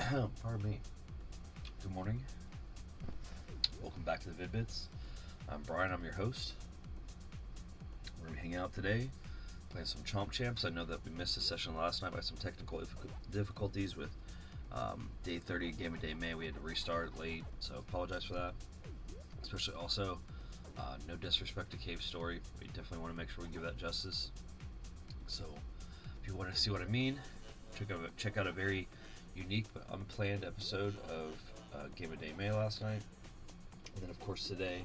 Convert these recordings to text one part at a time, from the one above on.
Pardon me. Good morning. Welcome back to the Vid-Bits. I'm Brian, I'm your host. We're going to be hanging out today, playing some Chomp Champs. I know that we missed a session last night by some technical difficulties with day 30 Game of Day May. We had to restart late, so apologize for that. Especially also, no disrespect to Cave Story. We definitely want to make sure we give that justice. So, if you want to see what I mean, check out a very unique but unplanned episode of Game of Day May last night. And then, of course, today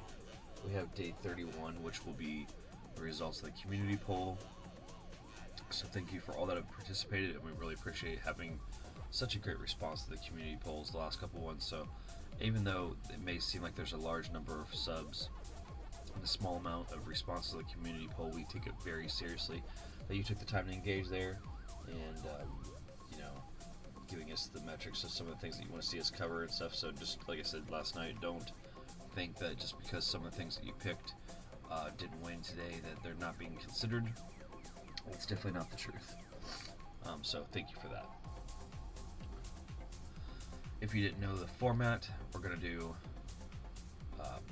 we have day 31, which will be the results of the community poll. So thank you for all that have participated, and we really appreciate having such a great response to the community polls the last couple ones. So even though it may seem like there's a large number of subs and a small amount of response to the community poll, we take it very seriously that you took the time to engage there and giving us the metrics of some of the things that you want to see us cover and stuff. So just like I said last night, don't think that just because some of the things that you picked didn't win today that they're not being considered. It's definitely not the truth. So thank you for that. If you didn't know the format, we're going to do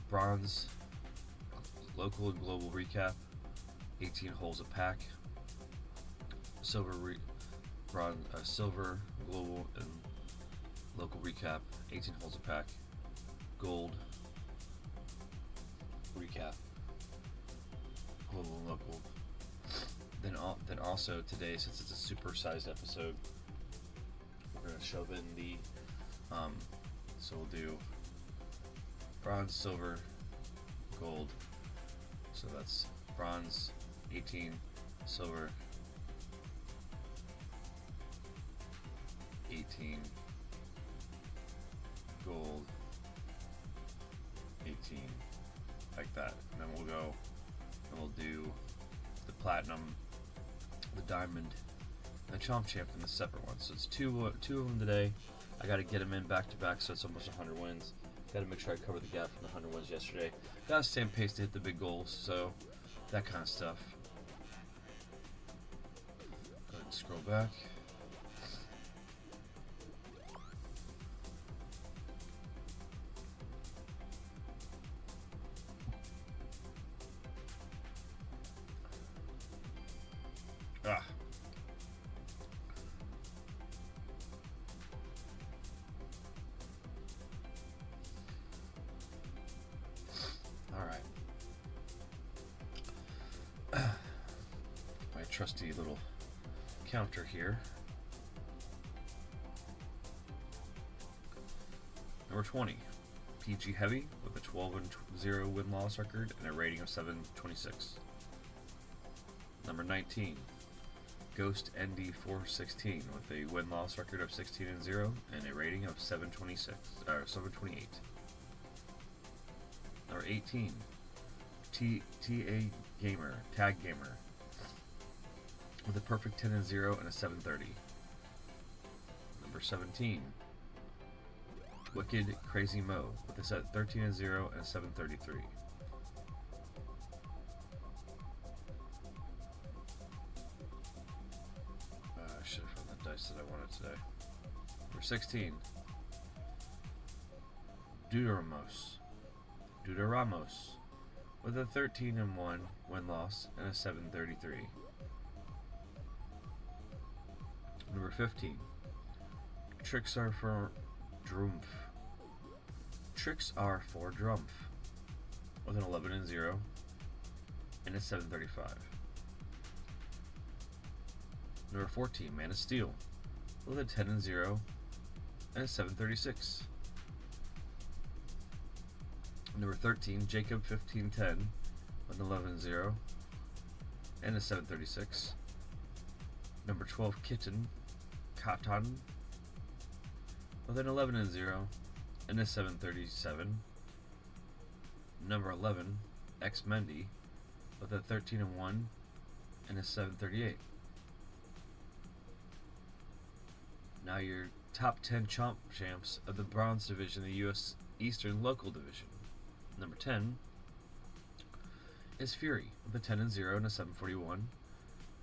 bronze, local and global recap, 18 holes a pack, silver, silver, global and local recap, 18 holes a pack, gold recap, global and local. Then also today, since it's a super-sized episode, we're going to shove in the so we'll do bronze, silver, gold. So that's bronze, 18, silver, 18, gold, 18, like that. And then we'll go and we'll do the platinum, the diamond, and the Chomp Champ in the separate ones. So it's two of them today. I got to get them in back to back, so it's almost 100 wins. Got to make sure I cover the gap from the 100 wins yesterday. Got to stay on pace to hit the big goals, so that kind of stuff. Go ahead and scroll back. My trusty little counter here. Number 20, PG Heavy with a 12-0 win-loss record and a rating of 726. Number 19, Ghost ND416 with a win-loss record of 16-0 and a rating of 728. Number 18, Tag Gamer with a perfect 10-0 and a 730. Number 17, Wicked Crazy Mo with a set 13-0 and a 733. I should have found the dice that I wanted today. Number 16, Ramos with a 13-1 win-loss and a 733. Number 15, Tricks Are for Drumpf with an 11-0 and a 735. Number 14, Man of Steel with a 10-0 and a 736. Number 13, Jacob 1510 with an 11-0 and a 736. Number 12, Catan with an 11-0 and a 737. Number 11, X Mendy with a 13-1 and a 738. Now your top 10 Chomp Champs of the Bronze Division, the U.S. Eastern Local Division. Number 10 is Fury with a 10-0 and a 741.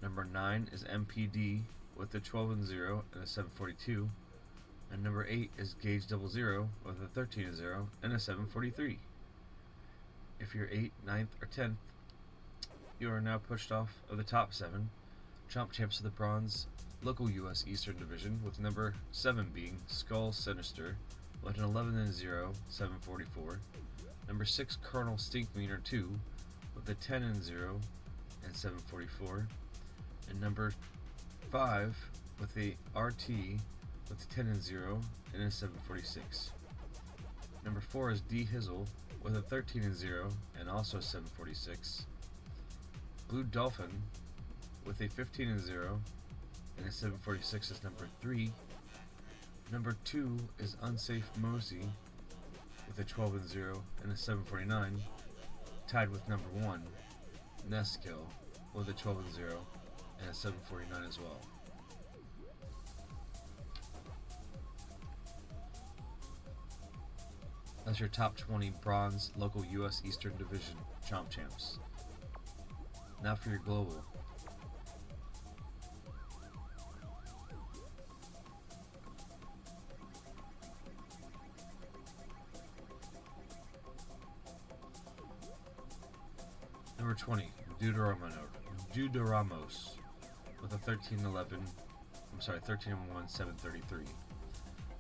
Number 9 is MPD with a 12-0 and a 742. And number 8 is Gauge 00 with a 13-0 and a 743. If you're 8th, 9th, or 10th, you are now pushed off of the top 7. Chomp champs of the bronze local U.S. Eastern Division, with number 7 being Skull Sinister with an 11-0, 744. Number 6 Colonel Stinkmeaner 2 with a 10-0 and 744. And number 5 with the RT with a 10-0 and a 746. Number 4 is D Hizzle with a 13-0 and also a 746. Blue Dolphin with a 15-0 and a 746 is number 3. Number 2 is Unsafe Mosey with a 12-0 and a 749, tied with number 1, Neskill, with a 12-0 and a 749 as well. That's your top 20 bronze local U.S. Eastern Division Chomp champs. Now for your global. Number 20, Deuteramos with a 13-11, 13-1, 733.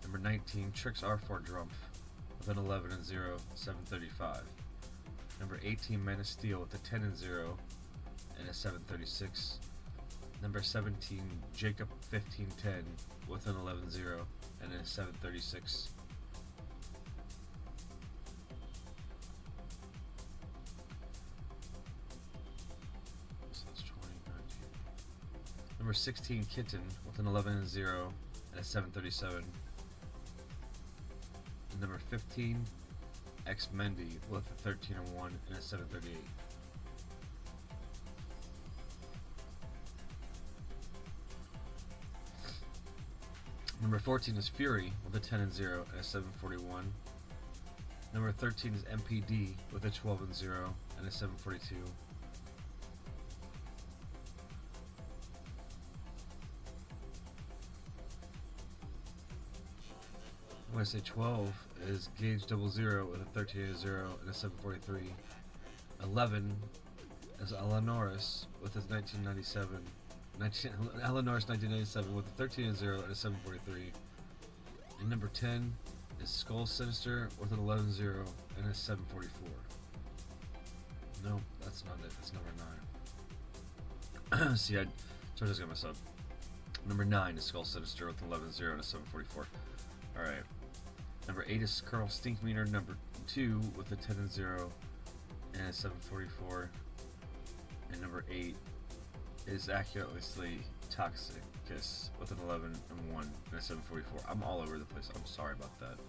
Number 19, Trix R4 Drumpf with an 11-0, 735. Number 18, Man of Steel with a 10-0 and a 736. Number 17, Jacob 1510 with an 11-0 and a 736. Number 16, Kitten with an 11-0 and a 737. And number 15, X Mendy with a 13-1 and a 738. Number 14 is Fury with a 10-0 and a 741. Number 13 is MPD with a 12-0 and a 742. I'm going to say 12 is Gauge 00 with a 13-0 and a 743. 11 is Eleanoris with his 1997. Eleanoris 1997 with a 13-0 and a 743. And number 10 is Skull Sinister with an 11-0 and a 744. No, that's not it. That's number 9. See, I told you I was going to mess up. Number 9 is Skull Sinister with an 11-0 and a 744. Alright. Number 8 is Colonel Stinkmeaner. Number 2 with a 10-0 and a 744. And number 8 is accurately Toxicus with an 11-1 and a 744. I'm all over the place. I'm sorry about that.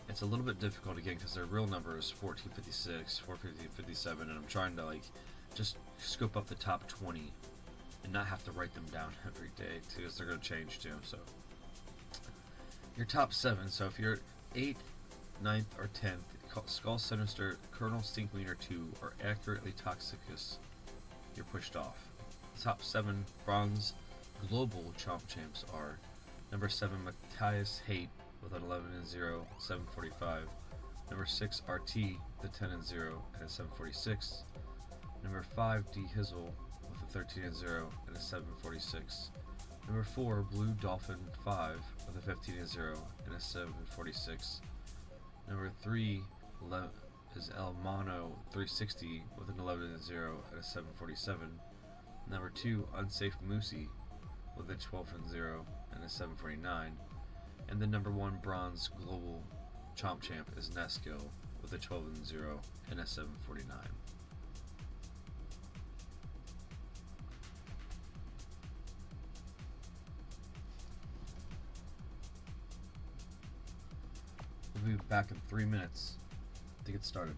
It's a little bit difficult again because their real number is 1456, 457, and I'm trying to just scope up the top 20 and not have to write them down every day too, because they're going to change too. So your top 7. So if you're 8th, 9th, or 10th, Skull Sinister, Colonel Stinkmeaner 2, or accurately Toxicus, you're pushed off. The top 7 bronze global Chomp champs are number 7 Matthias Haight with an 11-0, 745. Number 6 RT, the 10-0 and a 746. Number 5 D Hizzle with a 13-0 and a 746. Number 4 Blue Dolphin 5 with a 15-0 and a 746. Number 3 is El Mono 360 with an 11-0 and a 747. Number 2 Unsafe Moosey with a 12-0 and a 749. And the number 1 bronze global Chomp champ is Neskill with a 12-0 and a 749. We'll be back in 3 minutes to get started.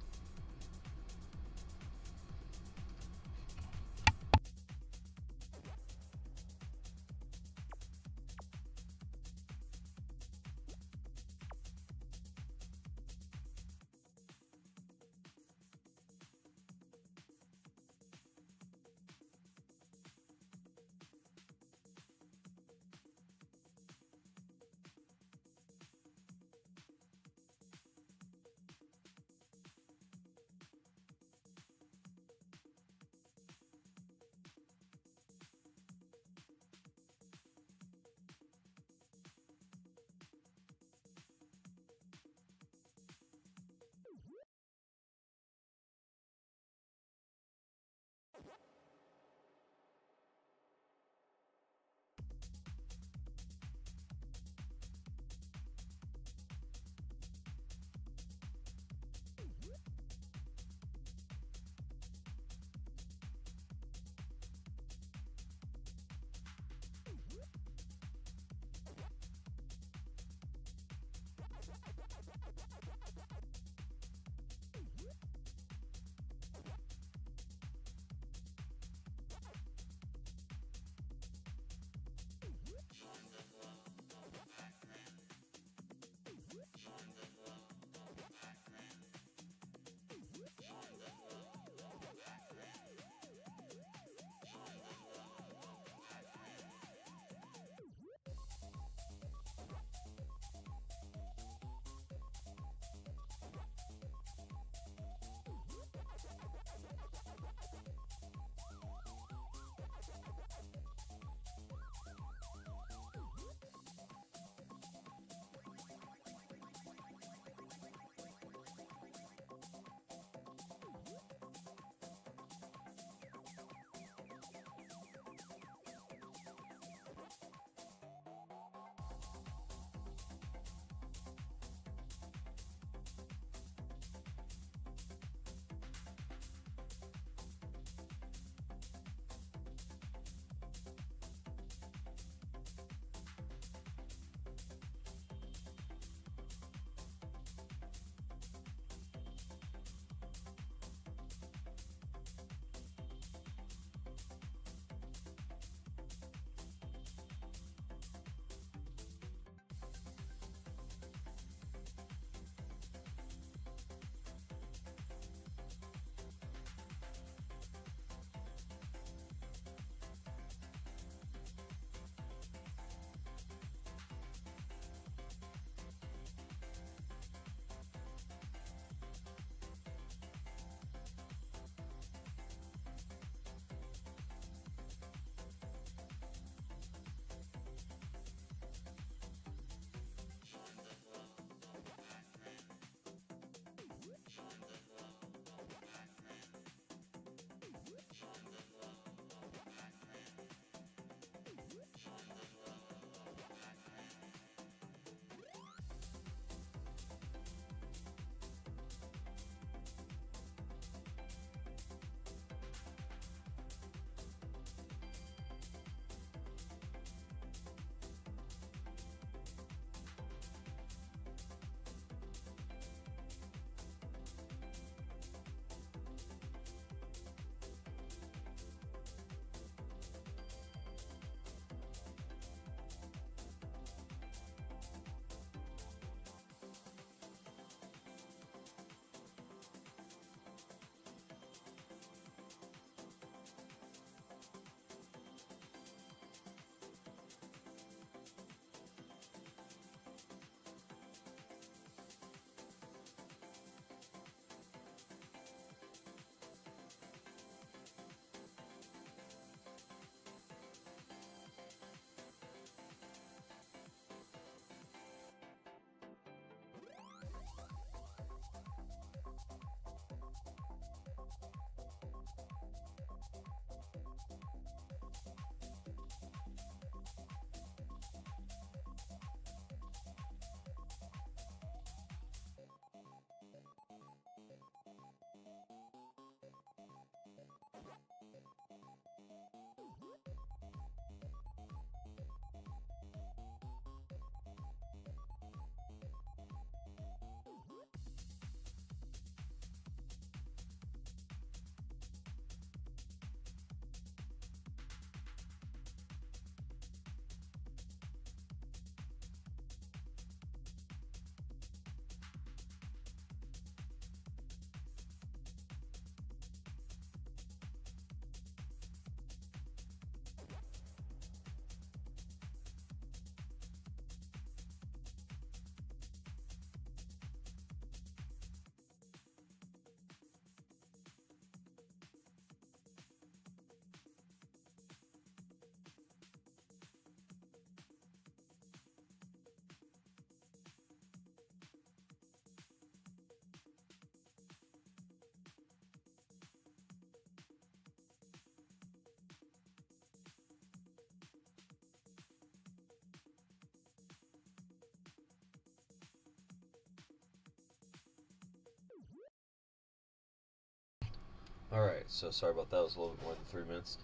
Alright, so sorry about that. It was a little bit more than 3 minutes.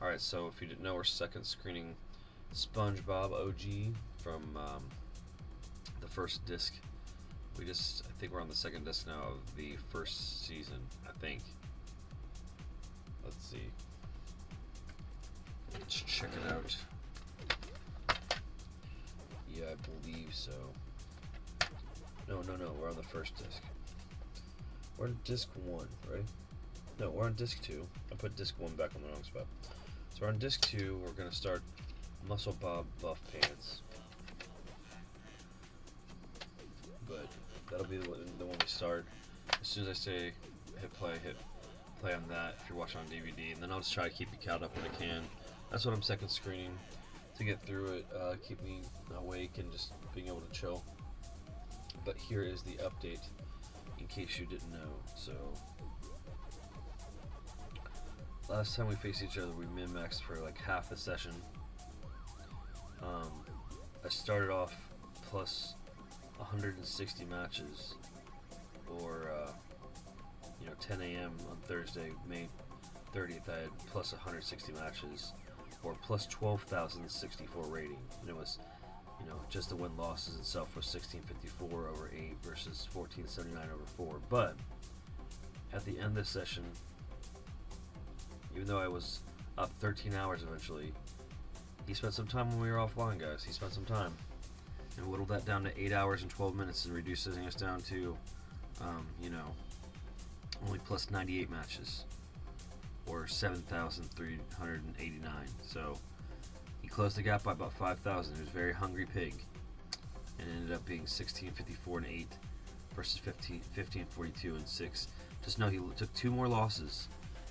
Alright, so if you didn't know, we're second screening SpongeBob OG from the first disc. I think we're on the second disc now of the first season, I think. Let's see. Let's check it out. Yeah, I believe so. No, we're on the first disc. We're on disc 1, right? No, we're on disc 2. I put disc 1 back on the wrong spot. So we're on disc 2, we're going to start Muscle Bob Buff Pants. But that'll be the one we start. As soon as I say hit play on that if you're watching on DVD, and then I'll just try to keep you caught up when I can. That's what I'm second screening to get through it, keep me awake and just being able to chill. But here is the update in case you didn't know. So last time we faced each other, we min-maxed for like half the session. I started off plus 160 matches, or 10 a.m. on Thursday, May 30th. I had plus 160 matches, or plus 12,064 rating, and it was, just the win losses itself was 1654 over 8 versus 1479 over 4. But at the end of the session, even though I was up 13 hours eventually, he spent some time when we were offline, guys. He spent some time and whittled that down to 8 hours and 12 minutes and reducing us down to, only plus 98 matches, or 7,389. So he closed the gap by about 5,000. He was a very hungry pig, and ended up being 1654 and 8 versus 1542 and 6. Just know he took 2 more losses,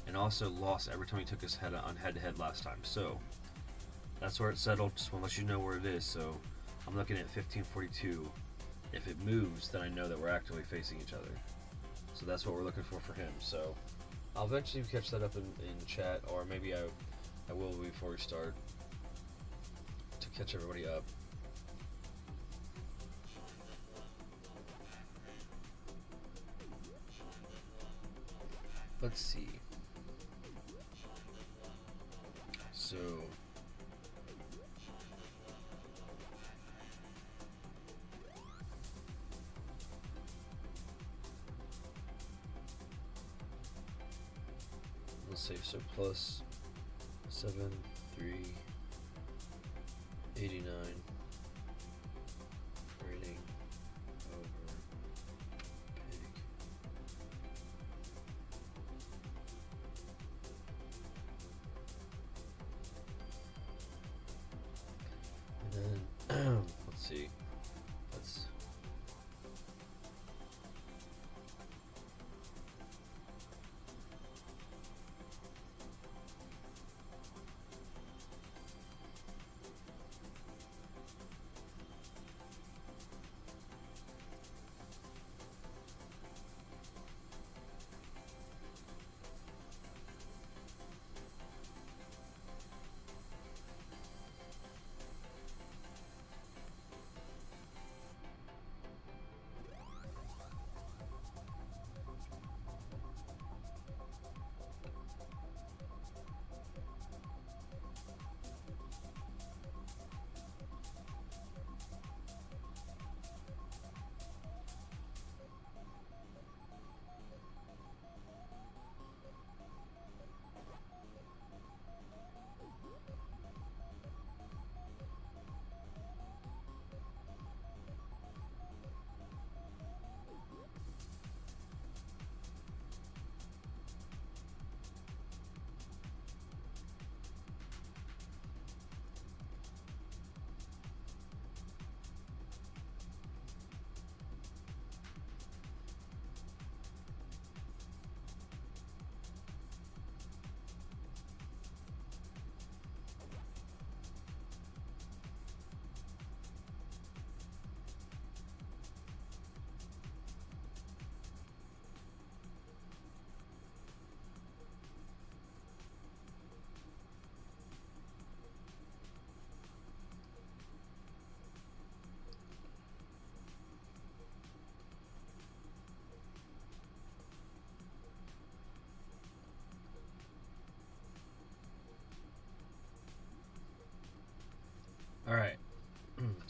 and also lost every time he took us head-to-head last time. So that's where it settled. Just want to let you know where it is. So I'm looking at 1542. If it moves, then I know that we're actively facing each other. So that's what we're looking for him. So I'll eventually catch that up in chat, or maybe I will before we start, to catch everybody up. Let's see. So let's see. So plus 7,389 rating over pig. And then let's see.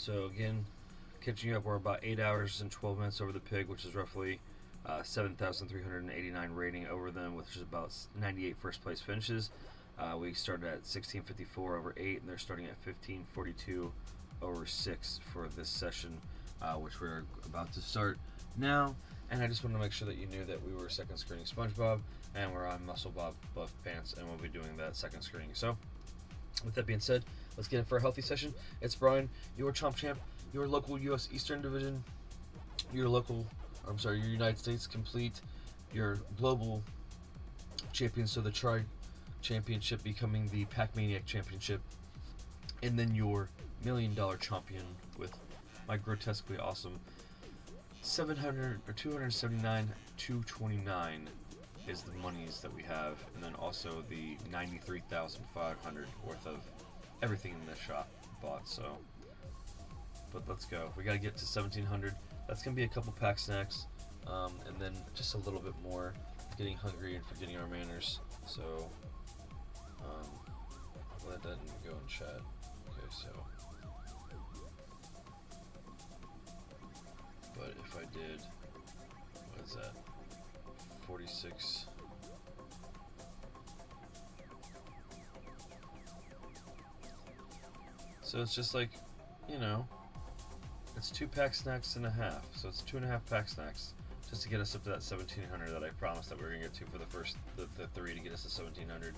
So again, catching you up, we're about 8 hours and 12 minutes over the Pig, which is roughly 7,389 rating over them, which is about 98 first place finishes. We started at 1654 over 8, and they're starting at 1542 over 6 for this session, which we're about to start now. And I just wanted to make sure that you knew that we were second screening SpongeBob, and we're on Muscle Bob Buff Pants, and we'll be doing that second screening. So, with that being said, let's get in for a healthy session. It's Brian, your Chomp Champ, your local U.S. Eastern Division, your United States Complete, your global champion, so the Tri-Championship becoming the Pac-Maniac Championship, and then your $1 Million Champion with my grotesquely awesome 279,229 is the monies that we have, and then also the 93,500 worth of everything in the shop bought. So, but let's go. We gotta get to 1,700. That's gonna be a couple pack snacks, and then just a little bit more. Getting hungry and forgetting our manners. So, that didn't go in chat. Okay, so. But if I did, what is that? 46. So it's just like, you know, it's 2 pack snacks and a half. So it's 2.5 pack snacks just to get us up to that 1,700 that I promised that we were gonna get to for the first, the 3 to get us to 1,700.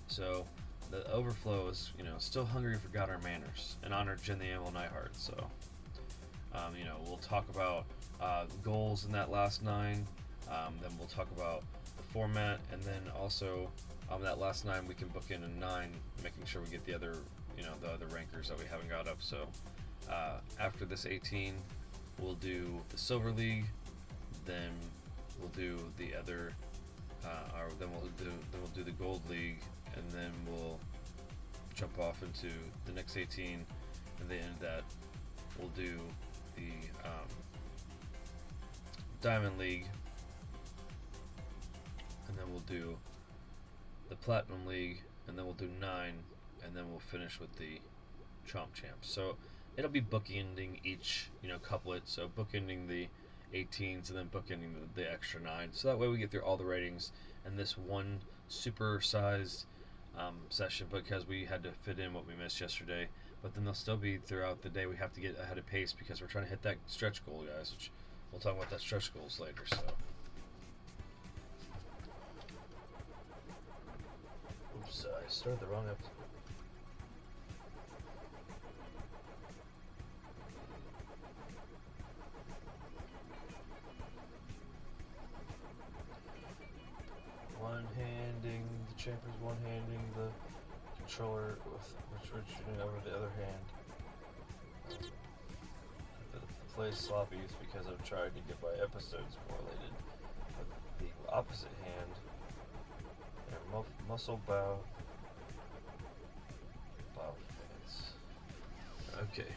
So the overflow is, you know, still hungry, forgot our manners, and honored Jen the Animal Nightheart. So. You know, we'll talk about goals in that last 9. Then we'll talk about the format, and then also that last 9 we can book in a 9, making sure we get the other, you know, the other rankers that we haven't got up. So after this 18, we'll do the Silver League, then we'll do the other, then we'll do the Gold League, and then we'll jump off into the next 18, and at the end of that, we'll do the Diamond League, and then we'll do the Platinum League, and then we'll do 9, and then we'll finish with the Chomp Champs. So it'll be bookending each, you know, couplet. So bookending the 18s, and then bookending the extra 9. So that way we get through all the ratings in this one super sized session, because we had to fit in what we missed yesterday. But then they'll still be throughout the day. We have to get ahead of pace because we're trying to hit that stretch goal, guys, which we'll talk about that stretch goals later. So, oops, I started the wrong episode. One-handing the champ is one-handing the controller with Richard over the other hand. The play sloppy is because I've tried to get my episodes correlated with the opposite hand. And muscle bow fans. Okay.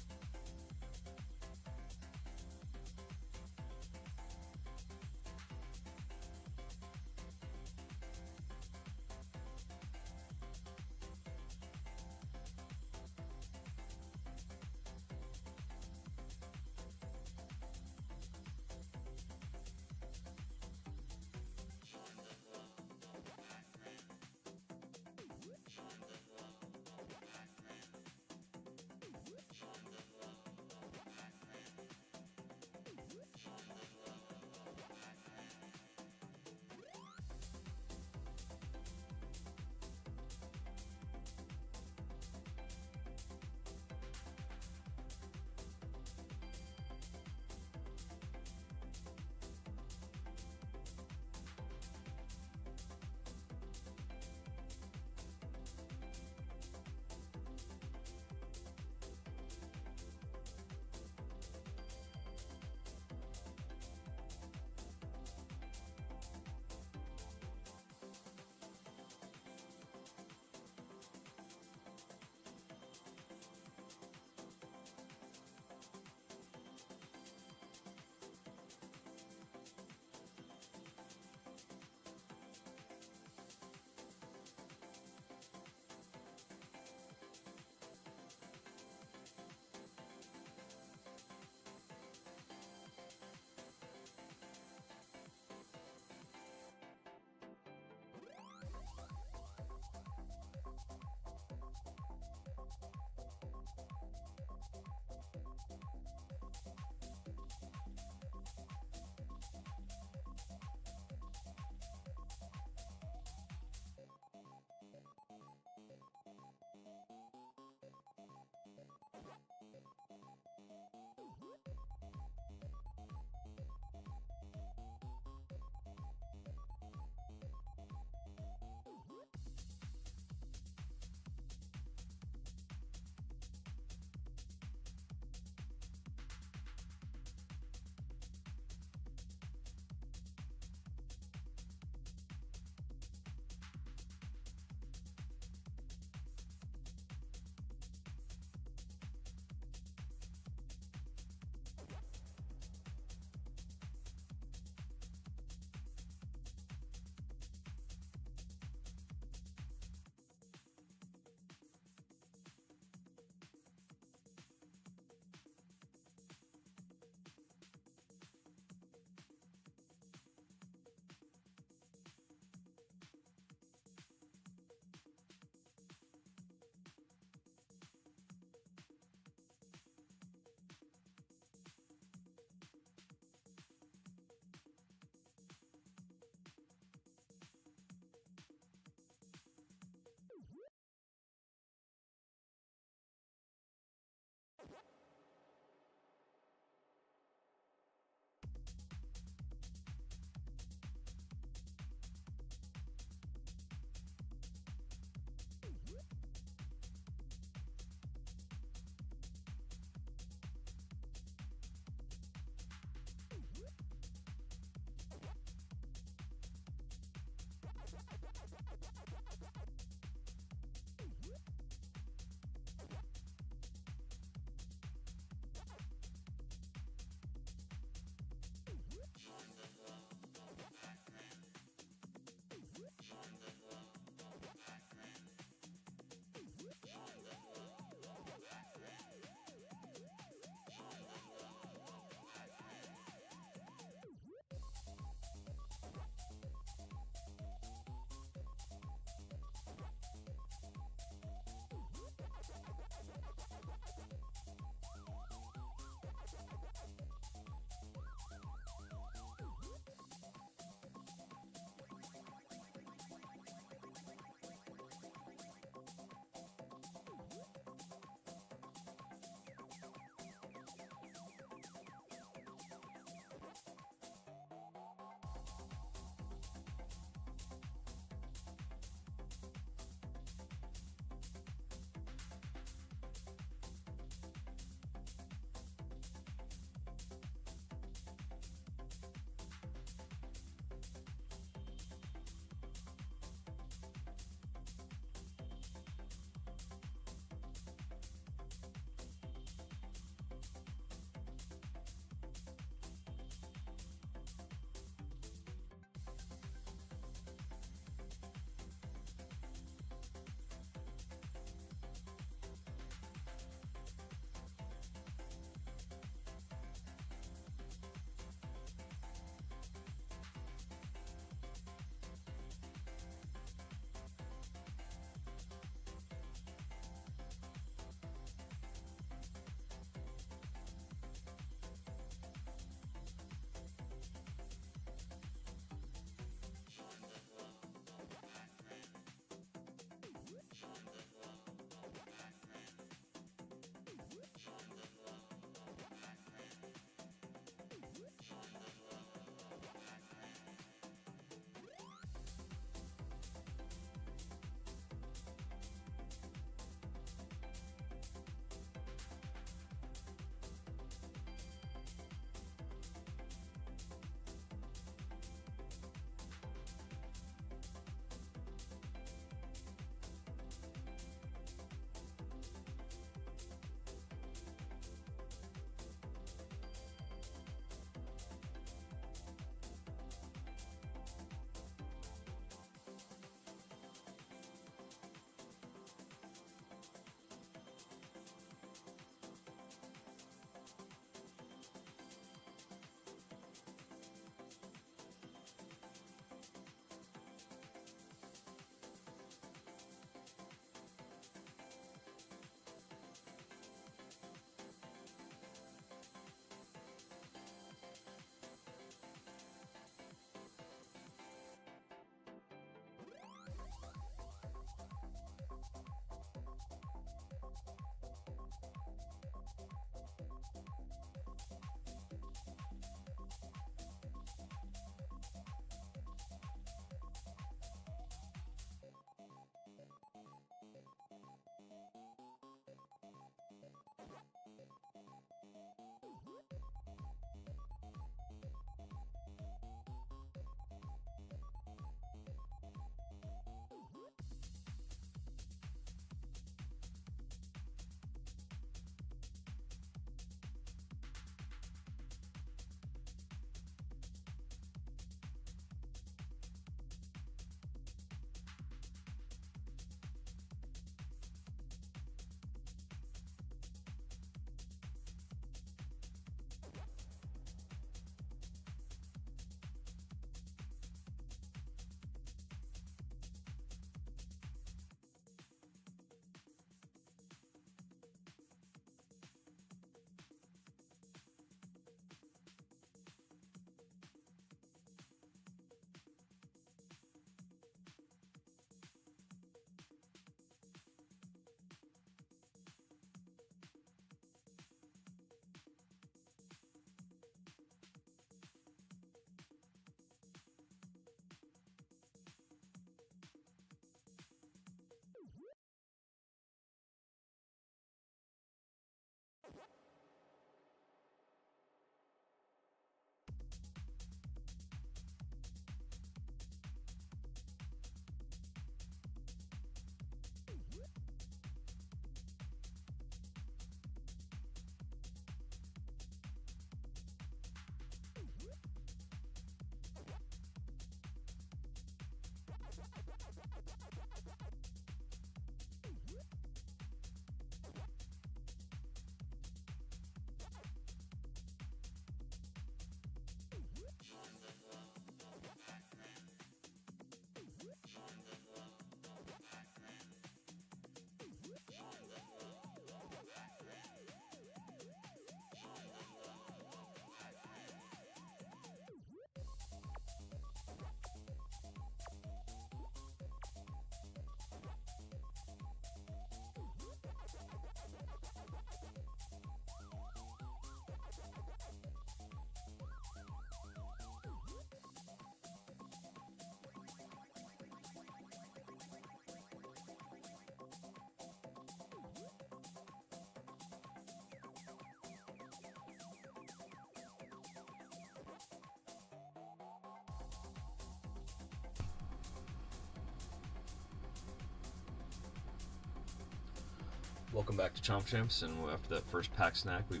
Welcome back to Chomp Champs, and after that first pack snack, we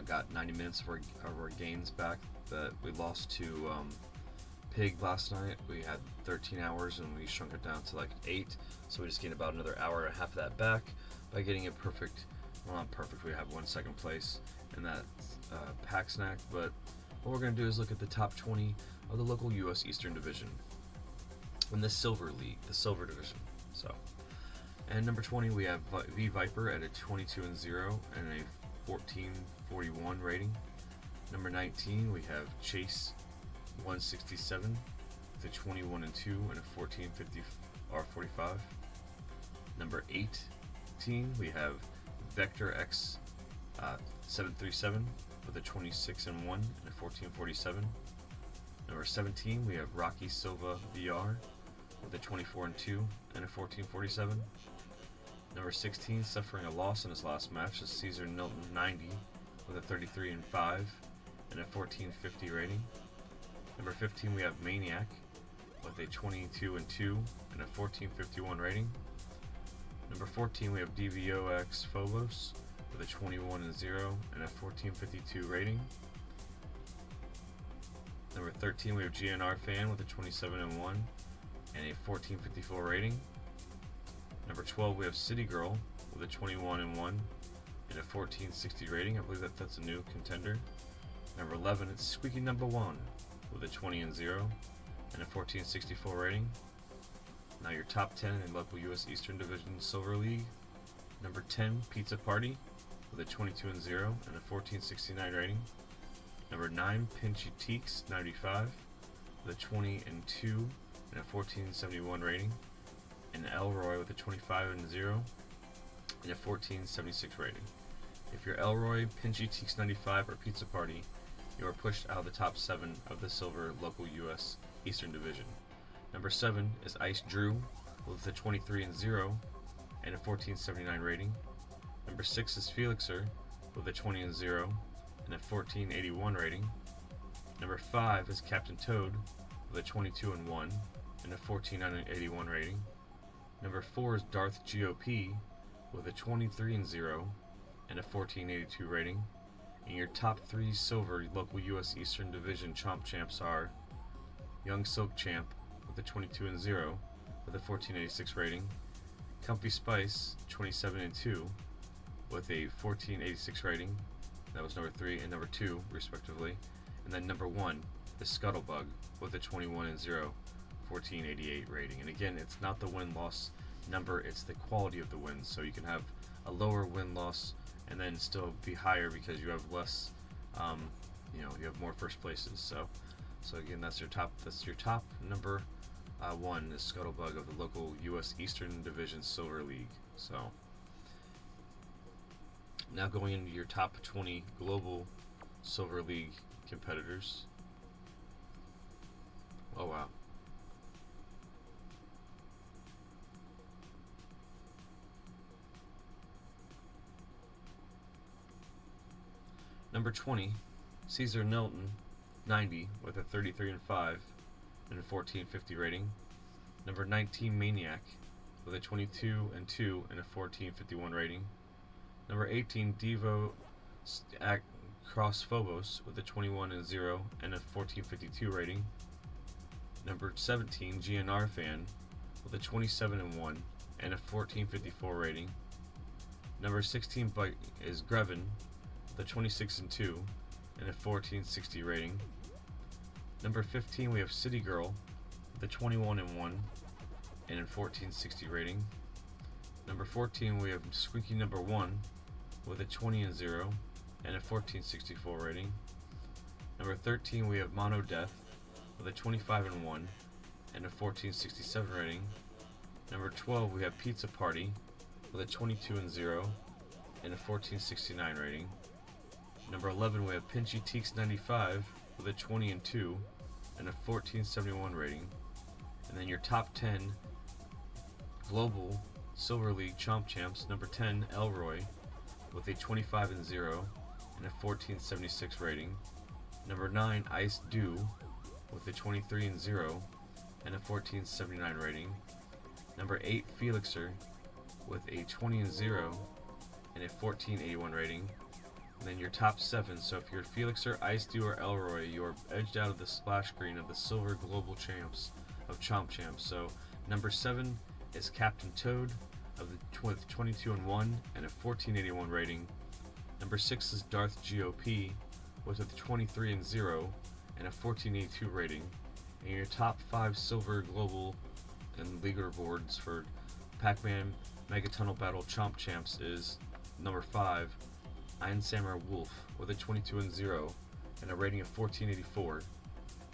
got 90 minutes of our gains back that we lost to Pig last night. We had 13 hours and we shrunk it down to like 8, so we just gained about another hour and a half of that back by getting it perfect. Well, not perfect, we have 1 place in that pack snack, but what we're going to do is look at the top 20 of the local U.S. Eastern Division in the Silver League, the Silver Division. So, and number 20 we have V-Viper at a 22-0 and a 1441 rating. Number 19 we have Chase 167 with a 21-2 and a 1450 R45. Number 18 we have Vector X 737 with a 26-1 and a 1447. Number 17 we have Rocky Silva VR with a 24-2 and a 1447. Number 16, suffering a loss in his last match, is Caesar Milton 90 with a 33-5 and a 1450 rating. Number 15, we have Maniac with a 22-2 and a 1451 rating. Number 14, we have DVOX Phobos with a 21-0 and a 1452 rating. Number 13, we have GNR Fan with a 27-1 and a 1454 rating. Number 12, we have City Girl with a 21-1 and a 1460 rating. I believe that's a new contender. Number 11, it's Squeaky Number 1 with a 20-0 and a 1464 rating. Now your top 10 in the local U.S. Eastern Division Silver League. Number 10, Pizza Party with a 22-0 and a 1469 rating. Number 9, Pinchy Teaks 95 with a 20-2 and a 1471 rating. And Elroy with a 25-0 and a 1476 rating. If you're Elroy, Pinchy Teaks 95, or Pizza Party, you are pushed out of the top 7 of the Silver local U.S. Eastern Division. Number 7 is Ice Drew with a 23-0 and a 1479 rating. Number 6 is Felixer with a 20-0 and a 1481 rating. Number 5 is Captain Toad with a 22-1 and a 1481 rating. Number 4 is Darth GOP with a 23-0 and a 1482 rating. And your top 3 silver local U.S. Eastern Division Chomp Champs are Young Silk Champ with a 22-0 with a 1486 rating, Comfy Spice 27-2 with a 1486 rating. That was number 3 and number 2 respectively. And then number 1 is Scuttlebug with a 21-0 1488 rating. And again, it's not the win-loss number, it's the quality of the wins. So you can have a lower win-loss and then still be higher because you have less, you have more first places. So again, that's your top number 1 is Scuttlebug of the local U.S. Eastern Division Silver League. So now going into your top 20 global Silver League competitors. Oh wow. Number 20, Caesar Milton, 90 with a 33-5 and a 1450 rating. Number 19, Maniac with a 22-2 and a 1451 rating. Number 18, Devo Cross Phobos with a 21-0 and a 1452 rating. Number 17, GNR Fan with a 27-1 and a 1454 rating. Number 16 is Grevin with a 26-2 and a 1460 rating. Number 15 we have City Girl with a 21-1 and a 1460 rating. Number 14 we have Squeaky Number 1 with a 20-0 and a 1464 rating. Number 13 we have Mono Death with a 25-1 and a 1467 rating. Number 12 we have Pizza Party with a 22-0 and a 1469 rating. Number 11 we have Pinchy Teaks 95 with a 20-2 and a 1471 rating. And then your top 10 global Silver League Chomp Champs. Number 10 Elroy with a 25-0 and a 1476 rating. Number 9 Ice Dew with a 23-0 and a 1479 rating. Number 8 Felixer with a 20-0 and a 1481 rating. And then your top 7. So if you're Felixer, Ice Dew, or Elroy, you are edged out of the splash screen of the Silver Global Champs of Chomp Champs. So number 7 is Captain Toad with 22 and 1 and a 1481 rating. Number 6 is Darth GOP with a 23 and 0 and a 1482 rating. And your top 5 Silver Global and leaderboards for Pac-Man Mega Tunnel Battle Chomp Champs is number 5, Iron Samurai Wolf with a 22 and 0 and a rating of 1484.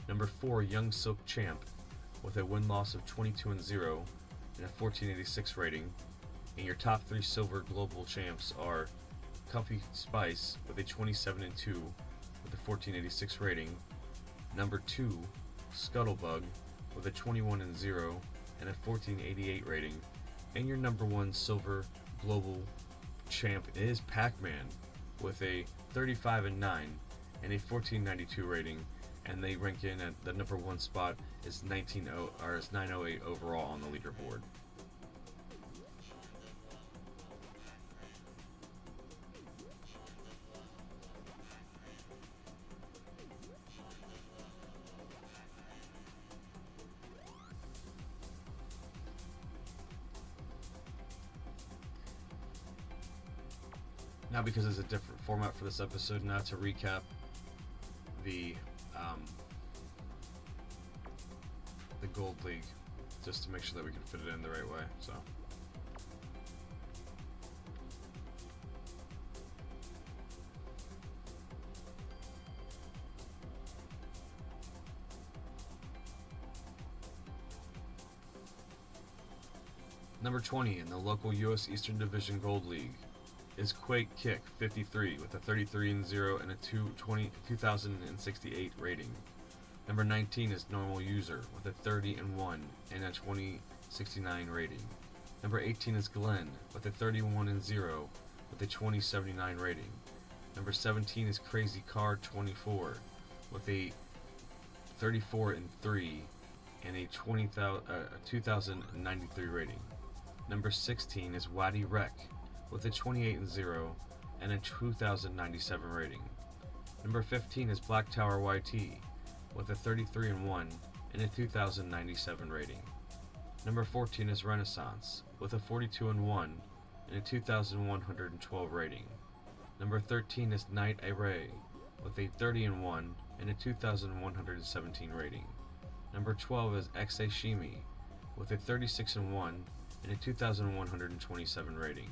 Number 4, Young Silk Champ with a win-loss of 22 and 0 and a 1486 rating. And your top 3 Silver Global Champs are Comfy Spice with a 27 and 2 with a 1486 rating. Number 2, Scuttlebug with a 21 and 0 and a 1488 rating. And your number 1 Silver Global Champ is Pac-Man with a 35 and 9 and a 1492 rating, and they rank in at the number 1 spot is 908 overall on the leaderboard. Now, because it's a different format for this episode, now to recap the Gold League, just to make sure that we can fit it in the right way. So, number 20 in the local U.S. Eastern Division Gold League is Quake Kick 53 with a 33 and 0 and a 2068 rating. Number 19 is Normal User with a 30 and 1 and a 2069 rating. Number 18 is Glenn with a 31 and 0 with a 2079 rating. Number 17 is Crazy Car 24 with a 34 and 3 and a 2093 rating. Number 16 is Waddy Wreck with a 28 and 0 and a 2097 rating. Number 15 is Black Tower YT with a 33 and 1 and a 2097 rating. Number 14 is Renaissance with a 42 and 1 and a 2112 rating. Number 13 is Night Array with a 30 and 1 and a 2117 rating. Number 12 is X-A Shimi with a 36 and 1 and a 2127 rating.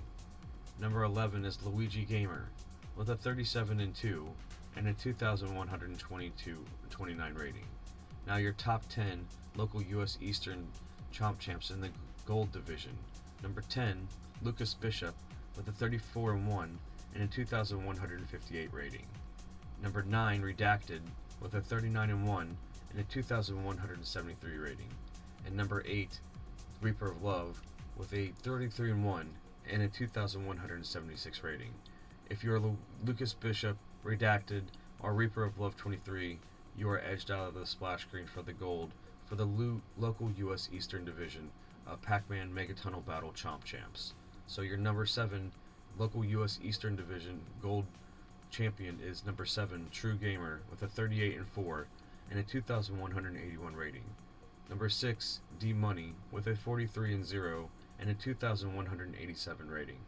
Number 11 is Luigi Gamer with a 37 and 2 and a 2129 rating. Now your top 10 local U.S. Eastern Chomp Champs in the Gold Division. Number 10, Lucas Bishop with a 34 and 1 and a 2158 rating. Number 9, Redacted with a 39 and 1 and a 2173 rating. And number 8, Reaper of Love with a 33 and 1 and a 2176 rating. If you are Lucas Bishop, Redacted, or Reaper of Love 23, you are edged out of the splash screen for the gold for the local U.S. Eastern Division of Pac-Man Mega Tunnel Battle Chomp Champs. So your number 7 local U.S. Eastern Division gold champion is number 7, True Gamer, with a 38 and 4 and a 2181 rating. Number 6, D Money, with a 43 and 0 and a 2187 rating.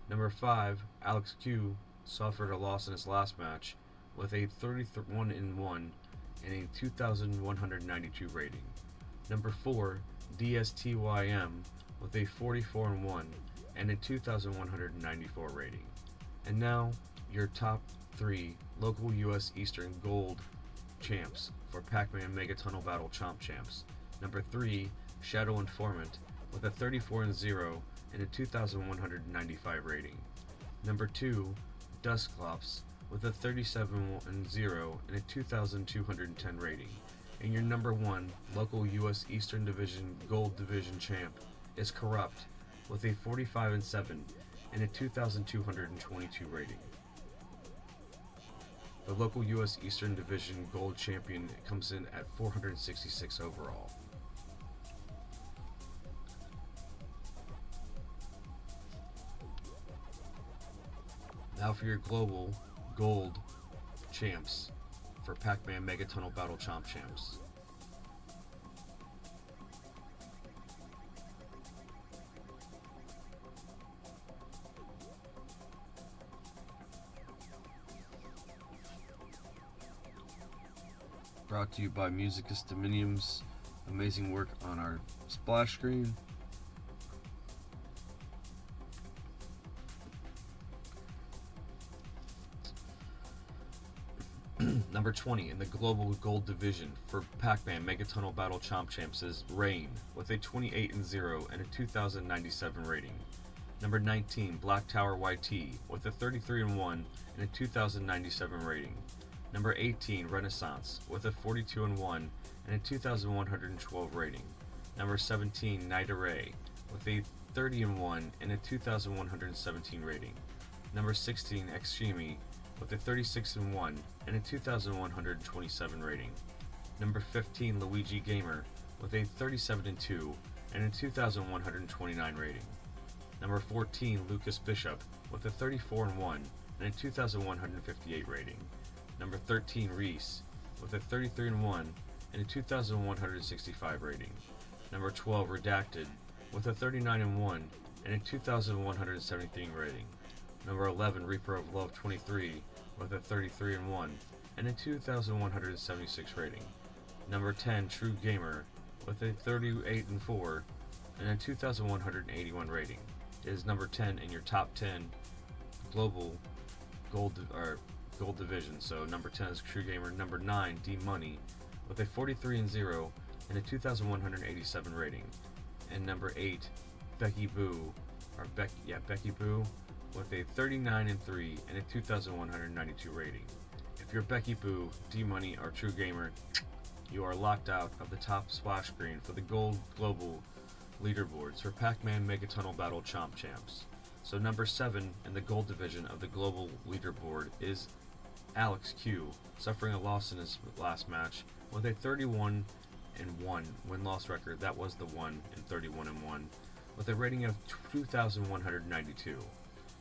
Number 5, Alex Q, suffered a loss in his last match with a 31 and 1 and a 2192 rating. Number 4, DSTYM, with a 44 and 1 and a 2194 rating. And now your top 3 local U.S. Eastern Gold champs for Pac-Man Mega Tunnel Battle Chomp Champs. Number 3, Shadow Informant, with a 34 and 0 and a 2195 rating. Number 2, Dusclops, with a 37 and 0 and a 2210 rating. And your number 1 local U.S. Eastern Division Gold Division champ is Corrupt, with a 45 and 7 and a 2222 rating. The local U.S. Eastern Division Gold champion comes in at 466 overall. for your global gold champs for Pac-Man Mega Tunnel Battle Chomp Champs. Brought to you by Musicus Dominium's amazing work on our splash screen. Number 20 in the Global Gold Division for Pac-Man Mega Tunnel Battle Chomp Champs is Rain with a 28-0 and a 2097 rating. Number 19 Black Tower YT with a 33-1 and a 2097 rating. Number 18 Renaissance with a 42-1 and a 2112 rating. Number 17 Night Array with a 30-1 and a 2117 rating. Number 16 Extreme with a 36-1 and a 2127 rating. Number 15 Luigi Gamer with a 37-2 and a 2129 rating. Number 14 Lucas Bishop with a 34-1 and a 2158 rating. Number 13 Reese with a 33-1 and a 2165 rating. Number 12 Redacted with a 39-1 and a 2173 rating. Number 11 Reaper of Love 23 with a 33-1 and a 2176 rating. Number 10 True Gamer with a 38-4 and a 2181 rating. It is number 10 in your top 10 global gold division. So number 10 is True Gamer. Number 9 D Money with a 43-0 and a 2187 rating. And number 8 Becky Boo Becky Boo with a 39-3 and a 2192 rating. If you're Becky Boo, D Money, or True Gamer, you are locked out of the top splash screen for the gold global leaderboards for Pac-Man Mega Tunnel Battle Chomp Champs. So number 7 in the gold division of the global leaderboard is Alex Q, suffering a loss in his last match with a 31-1 win-loss record. That was the 1 and 31-1 with a rating of 2,192.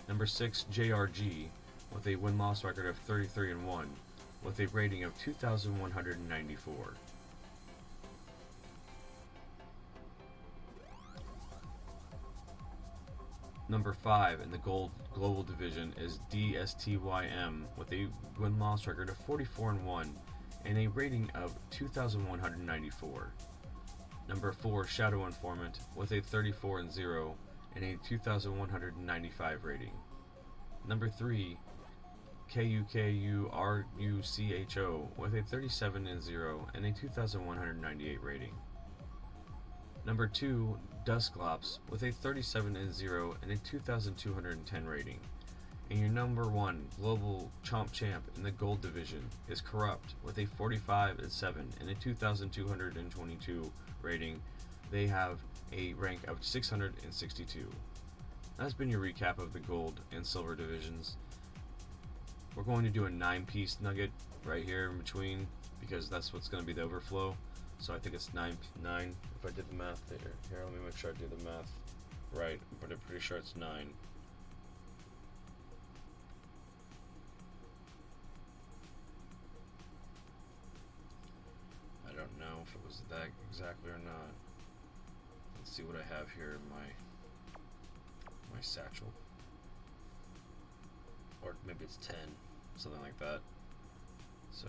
Number 6 JRG with a win-loss record of 33-1 with a rating of 2,194. Number 5 in the gold global division is DSTYM with a win-loss record of 44-1 and a rating of 2,194. Number 4 Shadow Informant with a 34-0 and a 2,195 rating. Number 3 KUKURUCHO with a 37-0 and a 2,198 rating. Number 2 Dusklops with a 37-0 and a 2,210 rating. And your number 1 global Chomp Champ in the gold division is Corrupt with a 45-7 and a 2,222 rating. They have a rank of 662. That's been your recap of the gold and silver divisions. We're going to do a 9-piece nugget right here in between because that's what's going to be the overflow. So I think it's 9. If I did the math there. Here, let me make sure I do the math right. But I'm pretty sure it's 9. I don't know if it was that exactly or not. Let's see what I have here in my satchel. Or maybe it's 10, something like that. So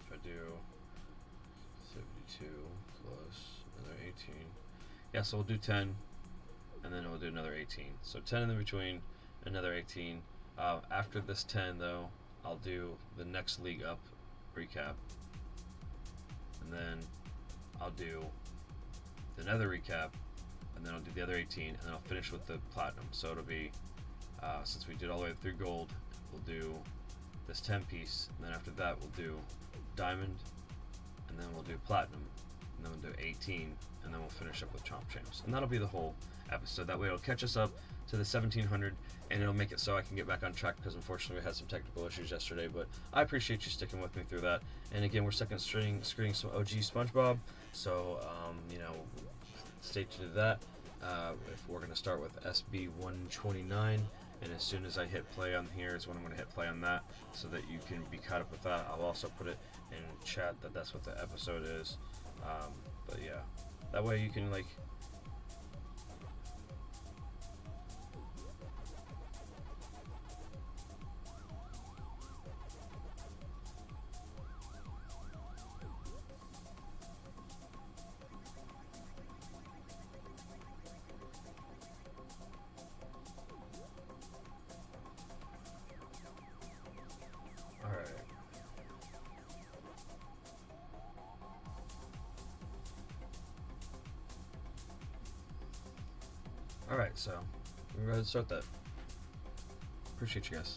if I do 72 plus another 18. Yeah, so we'll do 10 and then we'll do another 18. So 10 in between, another 18. After this 10 though, I'll do the next league up recap. And then I'll do another recap, and then I'll do the other 18, and then I'll finish with the platinum. So it'll be, since we did all the way through gold, we'll do this 10 piece, and then after that we'll do diamond, and then we'll do platinum, and then we'll do 18, and then we'll finish up with Chomp Champs. And that'll be the whole episode. That way it'll catch us up to the 1700, and it'll make it so I can get back on track, because unfortunately we had some technical issues yesterday, but I appreciate you sticking with me through that. And again, we're second screening some OG SpongeBob, so you know, stay tuned to that. If we're going to start with SB 129, And as soon as I hit play on here is when I'm going to hit play on that, so that you can be caught up with that. I'll also put it in chat that that's what the episode is. But yeah, that way you can like. Alright, so we'll go ahead and start that. Appreciate you guys.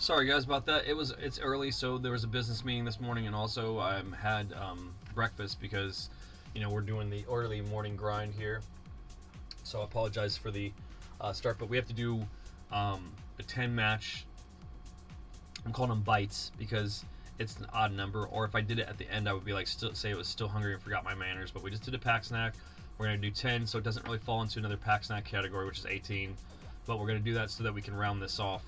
Sorry guys about that. It's early, so there was a business meeting this morning, and also I had breakfast because we're doing the early morning grind here. So I apologize for the start, but we have to do a 10 match. I'm calling them bites because it's an odd number, or if I did it at the end, I would be like say it was still hungry and forgot my manners. But we just did a pack snack. We're gonna do 10, so it doesn't really fall into another pack snack category, which is 18. But we're gonna do that so that we can round this off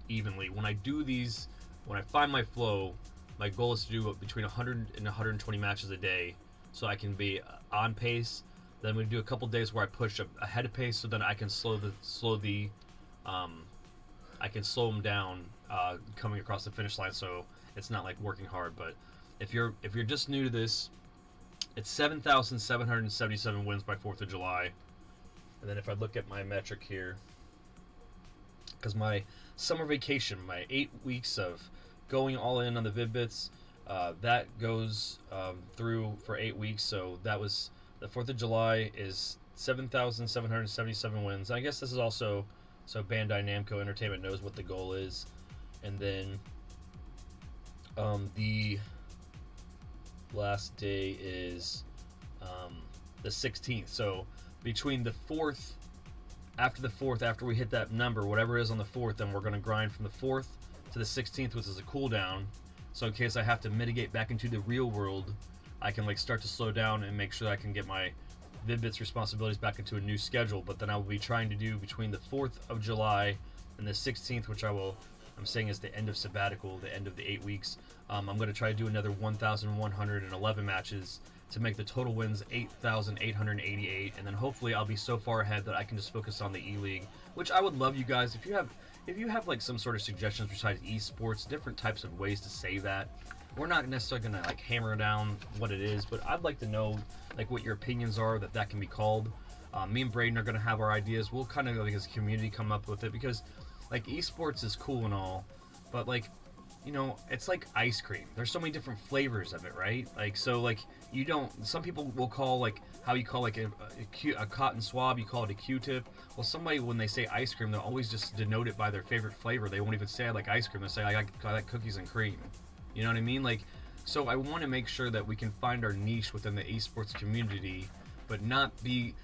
evenly. When I do these, when I find my flow, my goal is to do between 100 and 120 matches a day, so I can be on pace. Then we do a couple days where I push ahead of pace, so then I can slow them down coming across the finish line, so it's not like working hard. But if you're just new to this, it's 7,777 wins by 4th of July. And then if I look at my metric here, because my summer vacation, my 8 weeks of going all in on the Vid-Bits, that goes through for 8 weeks. So that was the 4th of July is 7,777 wins. I guess this is also so Bandai Namco Entertainment knows what the goal is. And then the last day is the 16th. So between the 4th, after we hit that number, whatever it is on the 4th, then we're going to grind from the 4th to the 16th, which is a cooldown. So in case I have to mitigate back into the real world, I can like start to slow down and make sure that I can get my Vid-Bits responsibilities back into a new schedule. But then I will be trying to do between the 4th of July and the 16th, which I'm saying is the end of sabbatical, the end of the 8 weeks. I'm going to try to do another 1,111 matches to make the total wins 8,888, and then hopefully I'll be so far ahead that I can just focus on the E-League, which I would love you guys if you have like some sort of suggestions besides esports, different types of ways to say that. We're not necessarily going to like hammer down what it is, but I'd like to know like what your opinions are that can be called. Me and Braden are going to have our ideas. We'll kind of like as a community come up with it, because like esports is cool and all, but like it's like ice cream. There's so many different flavors of it, right? Like, so like some people will call like how you call like a cotton swab, you call it a Q-tip. Well, somebody, when they say ice cream, they'll always just denote it by their favorite flavor. They won't even say I like ice cream. They'll say I like cookies and cream. You know what I mean? Like, so I want to make sure that we can find our niche within the esports community, but not be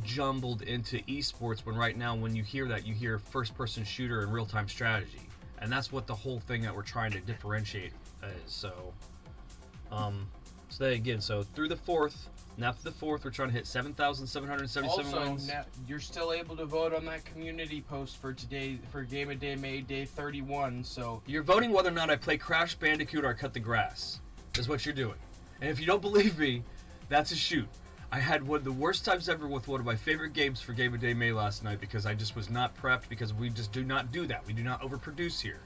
jumbled into esports, when right now when you hear that, you hear first-person shooter and real-time strategy. And that's what the whole thing that we're trying to differentiate is. So then again, so through the 4th, and after the 4th, we're trying to hit 7,777 wins. Also, you're still able to vote on that community post for today, for Game of Day May Day 31, so... You're voting whether or not I play Crash Bandicoot or I cut the grass, is what you're doing. And if you don't believe me, that's a shoot. I had one of the worst times ever with one of my favorite games for Game of Day May last night, because I just was not prepped, because we just do not do that. We do not overproduce here.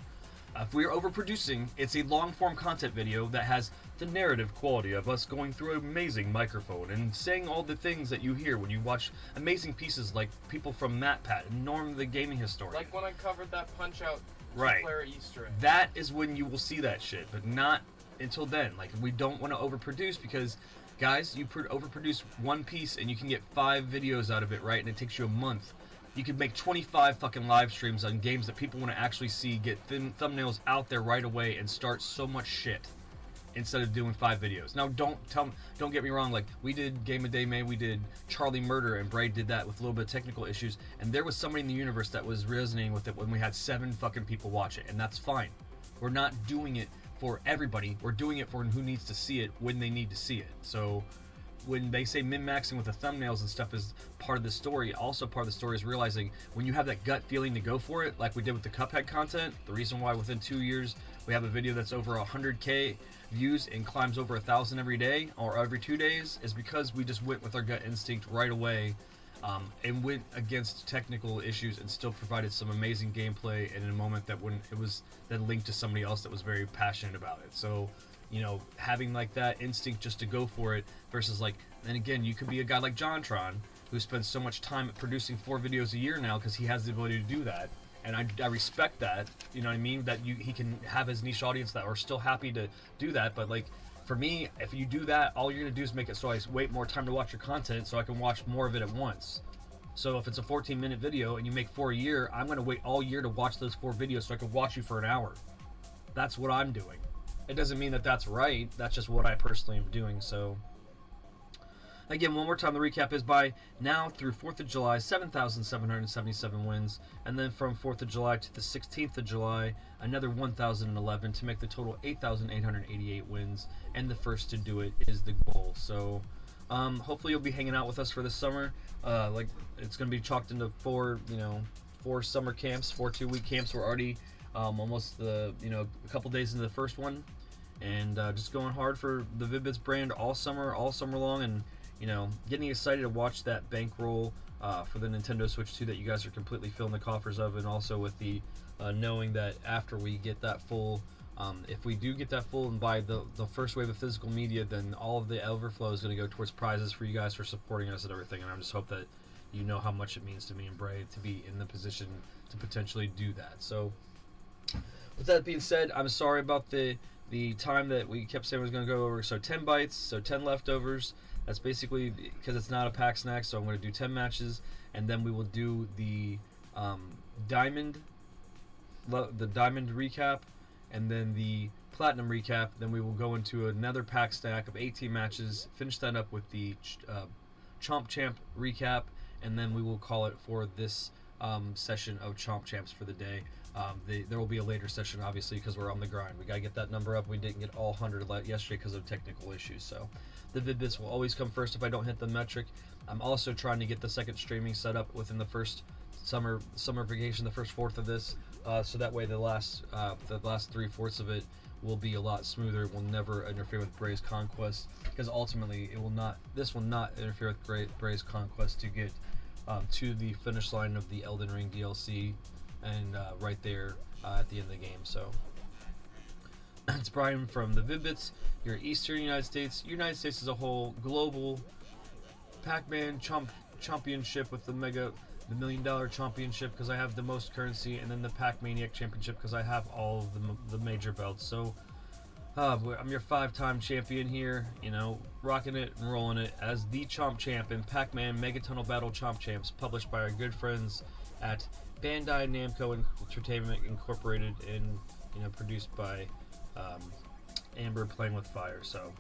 If we are overproducing, it's a long-form content video that has the narrative quality of us going through an amazing microphone and saying all the things that you hear when you watch amazing pieces like people from MatPat and Norm the Gaming Historian. Like when I covered that Punch-Out right. player Easter egg. That is when you will see that shit, but not until then. Like, we don't want to overproduce, because... guys, you overproduce one piece and you can get 5 videos out of it, right? And it takes you a month. You could make 25 fucking live streams on games that people want to actually see, get thumbnails out there right away, and start so much shit instead of doing 5 videos. Now, don't get me wrong. Like, we did Game of Day May, we did Charlie Murder, and Braid did that with a little bit of technical issues, and there was somebody in the universe that was resonating with it when we had 7 fucking people watch it, and that's fine. We're not doing it for everybody. We're doing it for who needs to see it when they need to see it. So when they say min-maxing with the thumbnails and stuff is part of the story, also part of the story is realizing when you have that gut feeling to go for it, like we did with the Cuphead content. The reason why within 2 years we have a video that's over 100K views and climbs over 1,000 every day or every 2 days is because we just went with our gut instinct right away, and went against technical issues and still provided some amazing gameplay in a moment that when it was then linked to somebody else that was very passionate about it. So, having like that instinct just to go for it versus like, and again, you could be a guy like JonTron who spends so much time at producing 4 videos a year now because he has the ability to do that. And I respect that, you know what I mean, that he can have his niche audience that are still happy to do that. But like, for me, if you do that, all you're going to do is make it so I wait more time to watch your content so I can watch more of it at once. So if it's a 14-minute video and you make 4 a year, I'm going to wait all year to watch those 4 videos so I can watch you for an hour. That's what I'm doing. It doesn't mean that that's right. That's just what I personally am doing. So again, one more time, the recap is by now through 4th of July, 7,777 wins. And then from 4th of July to the 16th of July, another 1,011 to make the total 8,888 wins. And the first to do it is the goal. So hopefully you'll be hanging out with us for this summer. Like it's going to be chalked into 4 summer camps, 4 2-week camps. We're already almost a couple days into the first one. And just going hard for the Vid-Bits brand all summer long. And getting excited to watch that bankroll for the Nintendo Switch 2 that you guys are completely filling the coffers of, and also with the knowing that after we get that full, if we do get that full and buy the first wave of physical media, then all of the overflow is going to go towards prizes for you guys for supporting us and everything. And I just hope that you know how much it means to me and Bray to be in the position to potentially do that. So with that being said, I'm sorry about the time that we kept saying we was going to go over. So 10 bites, so 10 leftovers. That's basically because it's not a pack snack, so I'm going to do 10 matches, and then we will do the diamond recap, and then the platinum recap. Then we will go into another pack snack of 18 matches, finish that up with the Chomp Champ recap, and then we will call it for this session of Chomp Champs for the day. There will be a later session, obviously, because we're on the grind. We got to get that number up. We didn't get all 100 yesterday because of technical issues, so the Vid-Bits will always come first if I don't hit the metric. I'm also trying to get the second streaming set up within the first summer vacation, the first fourth of this, so that way the last 3/4 of it will be a lot smoother. It will never interfere with Bray's conquest, because ultimately this will not interfere with Bray's conquest to get to the finish line of the Elden Ring DLC, and right there at the end of the game. So it's Brian from the Vid-Bits, your Eastern United States as a whole, global Pac-Man championship with the $1 million championship because I have the most currency, and then the Pac-Maniac championship because I have all of the major belts. So I'm your 5-time champion here, rocking it and rolling it as the Chomp Champ in Pac-Man Mega Tunnel Battle Chomp Champs, published by our good friends at Bandai Namco Entertainment Incorporated, and produced by Amber Playing with Fire. So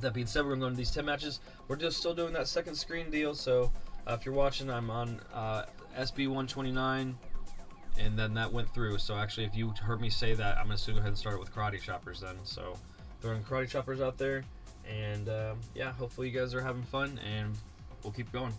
that being said, we're going to go into these 10 matches. We're just still doing that second screen deal, so if you're watching, I'm on SB 129, and then that went through. So actually, if you heard me say that, I'm going to go ahead and start it with Karate Choppers then. So throwing Karate Choppers out there, and yeah, hopefully you guys are having fun, and we'll keep going.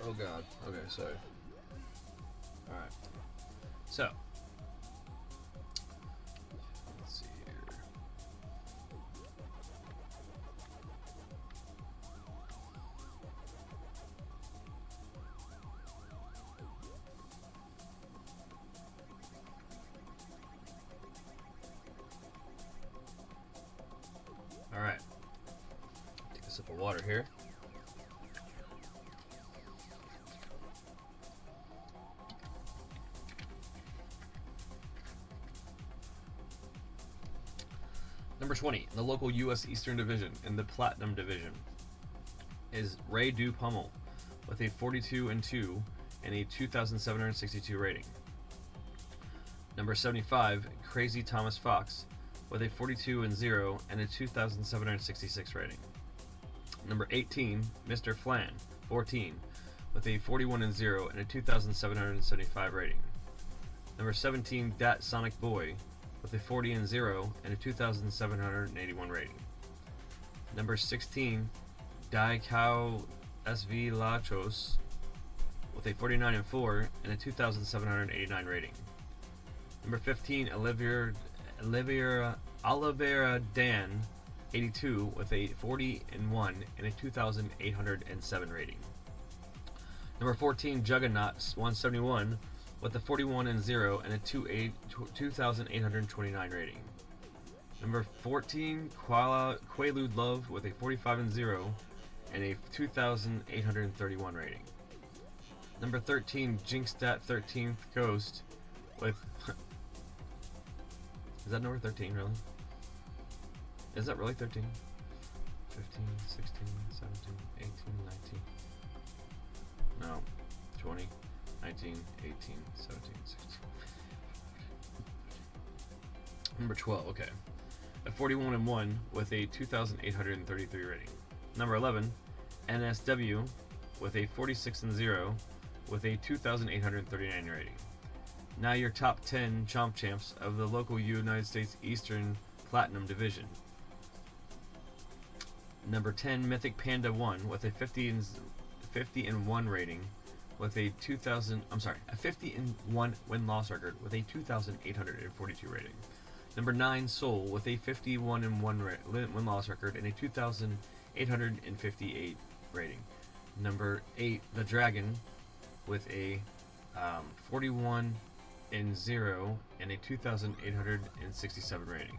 Oh god. Okay, sorry. Alright. So. Let's see here. Alright. Take a sip of water here. Number 20, in the local U.S. Eastern Division, in the Platinum Division, is Ray Du Pummel with a 42-2 and a 2,762 rating. Number 75, Crazy Thomas Fox with a 42-0 and a 2,766 rating. Number 18, Mr. Flan, 14, with a 41-0 and a 2,775 rating. Number 17, Dat Sonic Boy, with a 40-0 and a 2,781 rating. Number 16, Dai Kao SV Lachos, with a 49-4 and a 2,789 rating. Number 15, Oliveira Dan, 82, with a 40-1 and a 2,807 rating. Number 14, Juggernaut, 171, with a 41-0 and a 2,829 rating. Number 14, Quaalude Love, with a 45-0 and a 2,831 rating. Number 13, Jinxstat 13th Ghost, with... Is that number 13, really? Is that really 13? 15, 16, 17, 18, 19... No. 20, 19, 18, 17, 16... Number 12, okay. A 41-1 with a 2,833 rating. Number 11, NSW, with a 46-0 with a 2,839 rating. Now your top 10 Chomp Champs of the local United States Eastern Platinum Division. Number 10, Mythic Panda 1 with a 50-1 rating with a 50-1 win-loss record with a 2,842 rating. Number 9, Soul with a 51-1 win-loss record and a 2,858 rating. Number 8, The Dragon with a 41-0 and a 2,867 rating.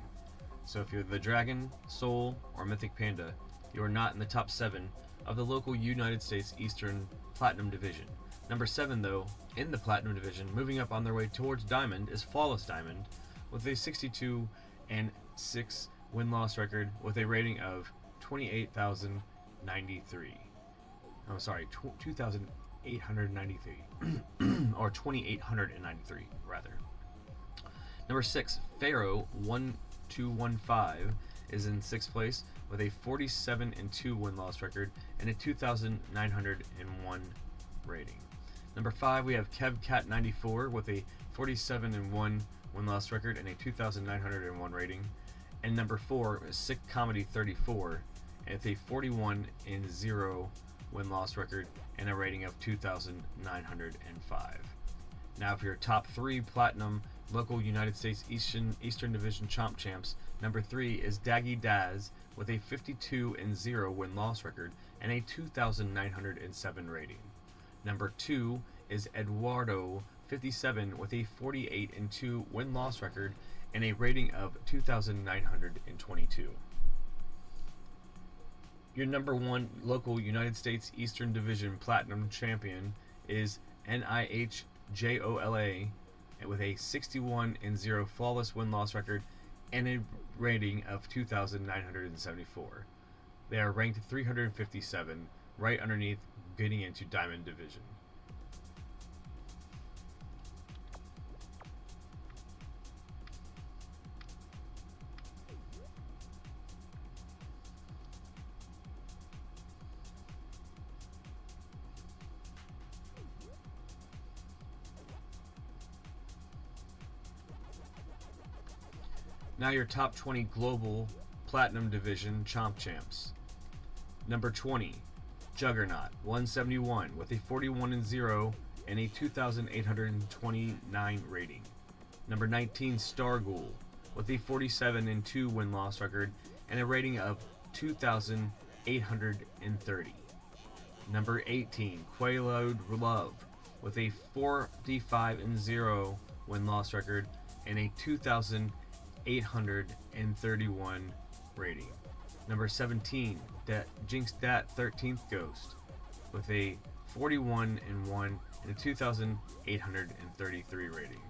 So if you're The Dragon, Soul, or Mythic Panda, you are not in the top 7 of the local United States Eastern Platinum Division. Number 7, though, in the Platinum Division, moving up on their way towards Diamond, is Flawless Diamond, with a 62-6 win-loss record with a rating of 28,093. Oh, sorry, 2,893. Or 2,893, rather. Number 6, Pharaoh 1215 is in 6th place with a 47-2 win-loss record and a 2,901 rating. Number 5, we have KevCat94 with a 47-1 win-loss record and a 2,901 rating. And number 4 is Sick Comedy 34 with a 41-0 win-loss record and a rating of 2,905. Now for your top 3 Platinum local United States Eastern Division Chomp Champs, number 3 is Daggy Daz with a 52-0 win-loss record and a 2,907 rating. Number 2 is Eduardo 57 with a 48-2 win-loss record and a rating of 2,922. Your number 1 local United States Eastern Division Platinum Champion is NIHJOLA with a 61-0 flawless win-loss record and a rating of 2,974. They are ranked 357, right underneath getting into Diamond Division. Now your top 20 global Platinum Division Chomp Champs. Number 20, Juggernaut 171 with a 41-0 and a 2,829 rating. Number 19, Starghoul with a 47-2 win-loss record and a rating of 2,830. Number 18, Quaalude Love with a 45-0 win-loss record and a 2,831 rating. Number 17, Jinx Dat 13th Ghost with a 41-1 and a 2,833 rating.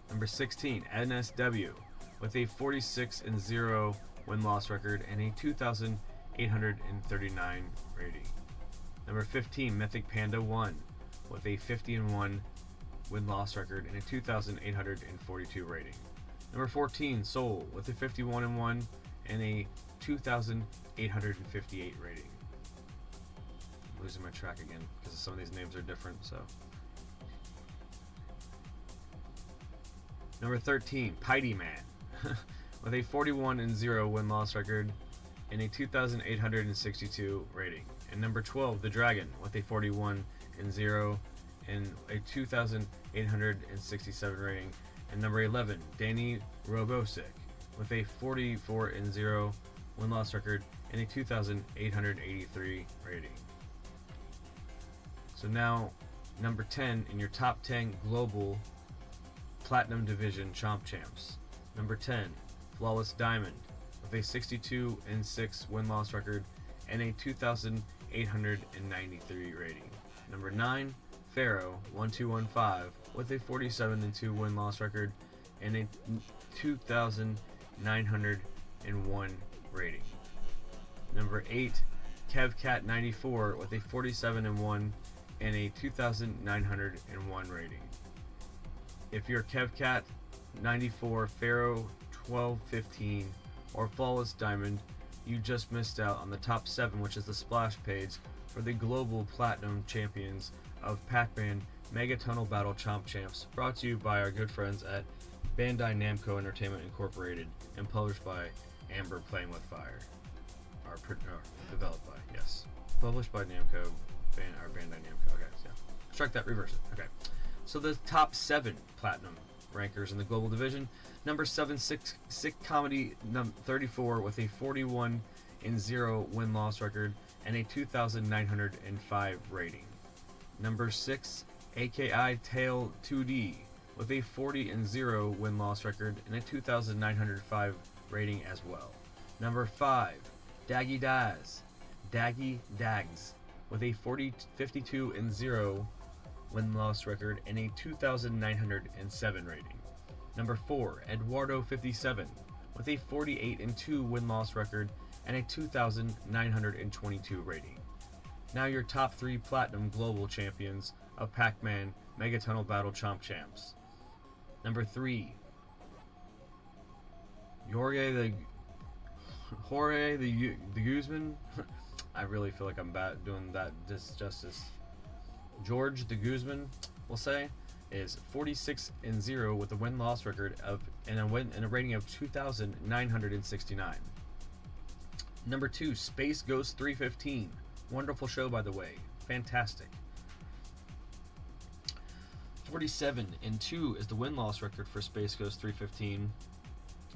Number 16, NSW with a 46-0 win-loss record and a 2,839 rating. Number 15, Mythic Panda 1 with a 50-1 win-loss record and a 2,842 rating. Number 14, Soul with a 51-1 and a 2,858 rating. I'm losing my track again because some of these names are different, so. Number 13, Pac-Man with a 41-0 win-loss record and a 2,862 rating. And number 12, The Dragon with a 41-0 and a 2,867 rating. And number 11, Danny Robosic with a 44-0 win-loss record and a 2,883 rating. So now, number 10 in your top 10 global Platinum Division Chomp Champs. Number 10, Flawless Diamond with a 62-6 win-loss record and a 2,893 rating. Number 9, Pharaoh 1215 with a 47-2 win-loss record and a 2,901 rating. Number 8, KevCat 94 with a 47-1 and a 2,901 rating. If you're KevCat 94, Pharaoh 1215, or Flawless Diamond, you just missed out on the top 7, which is the splash page for the Global Platinum Champions of Pac-Man Mega Tunnel Battle Chomp Champs, brought to you by our good friends at Bandai Namco Entertainment Incorporated and published by Amber Playing with Fire. Developed by, yes. Published by Namco, or Bandai Namco. Okay, yeah. Strike that, reverse it. Okay. So the top 7 Platinum rankers in the global division. Number 7, Sick Comedy 34 with a 41-0 win-loss record and a 2,905 rating. Number 6, AKI Tail 2D with a 40-0 win-loss record and a 2,905 rating as well. Number 5, Daggy Dags with a 52-0 win-loss record and a 2,907 rating. Number 4, Eduardo 57 with a 48-2 win-loss record and a 2,922 rating. Now your top 3 Platinum Global Champions of Pac-Man Mega Tunnel Battle Chomp Champs. Number 3, Jorge the Guzman. I really feel like I'm doing that disjustice. George the Guzman, we'll say, is 46-0 with a win-loss record of and a rating of 2,969. Number 2, Space Ghost 315. Wonderful show, by the way. Fantastic. 47-2 is the win-loss record for Space Ghost 315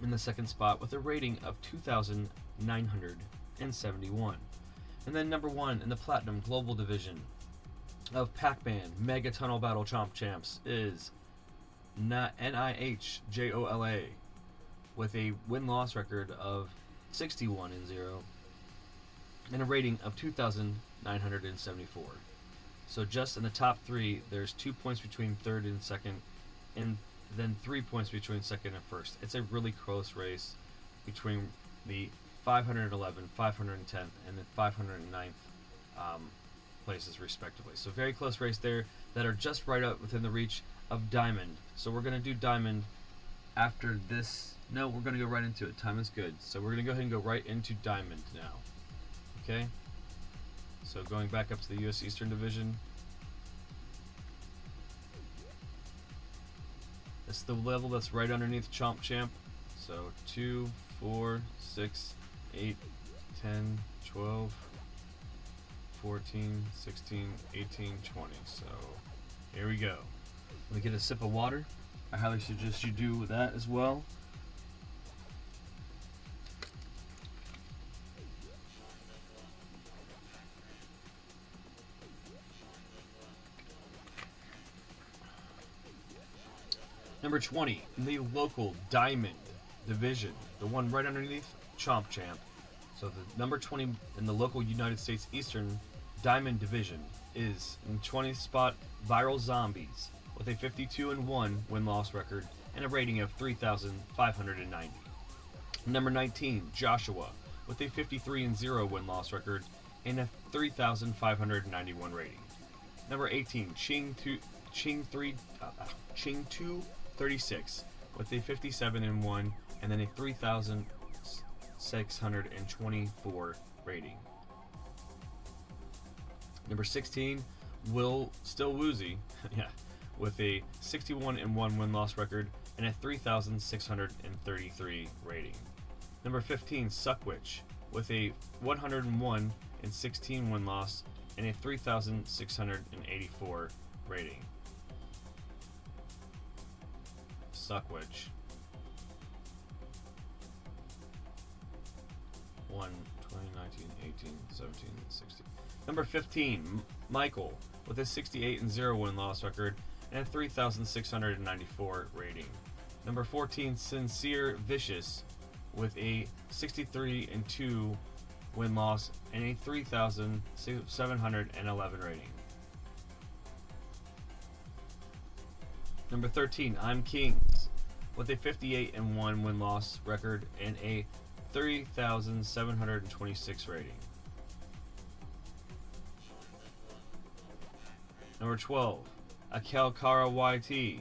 in the second spot with a rating of 2,971. And then number 1 in the Platinum Global Division of Pac-Man Mega Tunnel Battle Chomp Champs is NIHJOLA with a win-loss record of 61-0 and a rating of 2,974. So just in the top 3, there's 2 points between third and second, and then 3 points between second and first. It's a really close race between the 511, 510th, and the 509th places respectively. So very close race there that are just right up within the reach of Diamond. So we're going to do Diamond after this. No, we're going to go right into it. Time is good. So we're going to go ahead and go right into Diamond now. Okay? So going back up to the U.S. Eastern Division. It's the level that's right underneath Chomp Champ. So 2, 4, 6, 8, 10, 12, 14, 16, 18, 20. So here we go. Let me get a sip of water. I highly suggest you do that as well. Number 20, in the local Diamond division, the one right underneath Chomp Champ. So the number 20 in the local United States Eastern Diamond division is in 20th spot Viral Zombies with a 52-1 win-loss record and a rating of 3,590. Number 19, Joshua with a 53-0 win-loss record and a 3,591 rating. Number 18, Ching 236 with a 57-1 and then a 3,624 rating. Number 16, Will Still Woozy, yeah, with a 61-1 win-loss record and a 3,633 rating. Number 15, Suckwitch with a 101-16 win-loss and a 3,684 rating. Suckwitch. 1, 20, 19, 18, 17, 16. Number 15, Michael with a 68-0 win-loss record and a 3,694 rating. Number 14, Sincere Vicious with a 63-2 win-loss and a 3,711 rating. Number 13, I'm Kings with a 58-1 win-loss record and a 3,726 rating. Number 12, Akelkara YT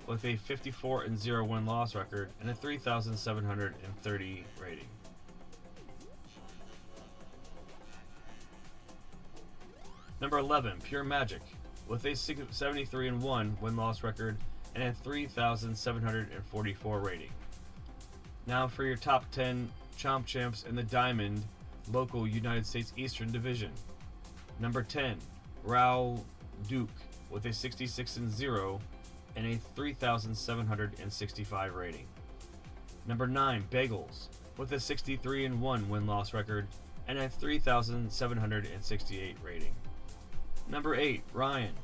with a 54-0 win-loss record and a 3,730 rating. Number 11, Pure Magic with a 73-1 win-loss record and a 3,744 rating. Now for your top 10 Chomp Champs in the Diamond local United States Eastern Division. Number 10, Raul Duke with a 66-0 and a 3,765 rating. Number 9, Bagels with a 63-1 win-loss record and a 3,768 rating. Number 8, Ryan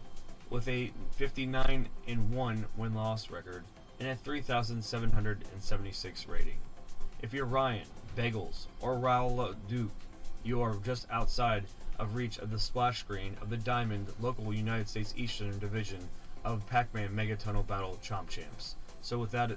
with a 59-1 win-loss record and a 3,776 rating. If you're Ryan, Bagels, or Raul Duke, you are just outside of reach of the splash screen of the Diamond local United States Eastern Division of Pac-Man Megatonal Battle Chomp Champs. So without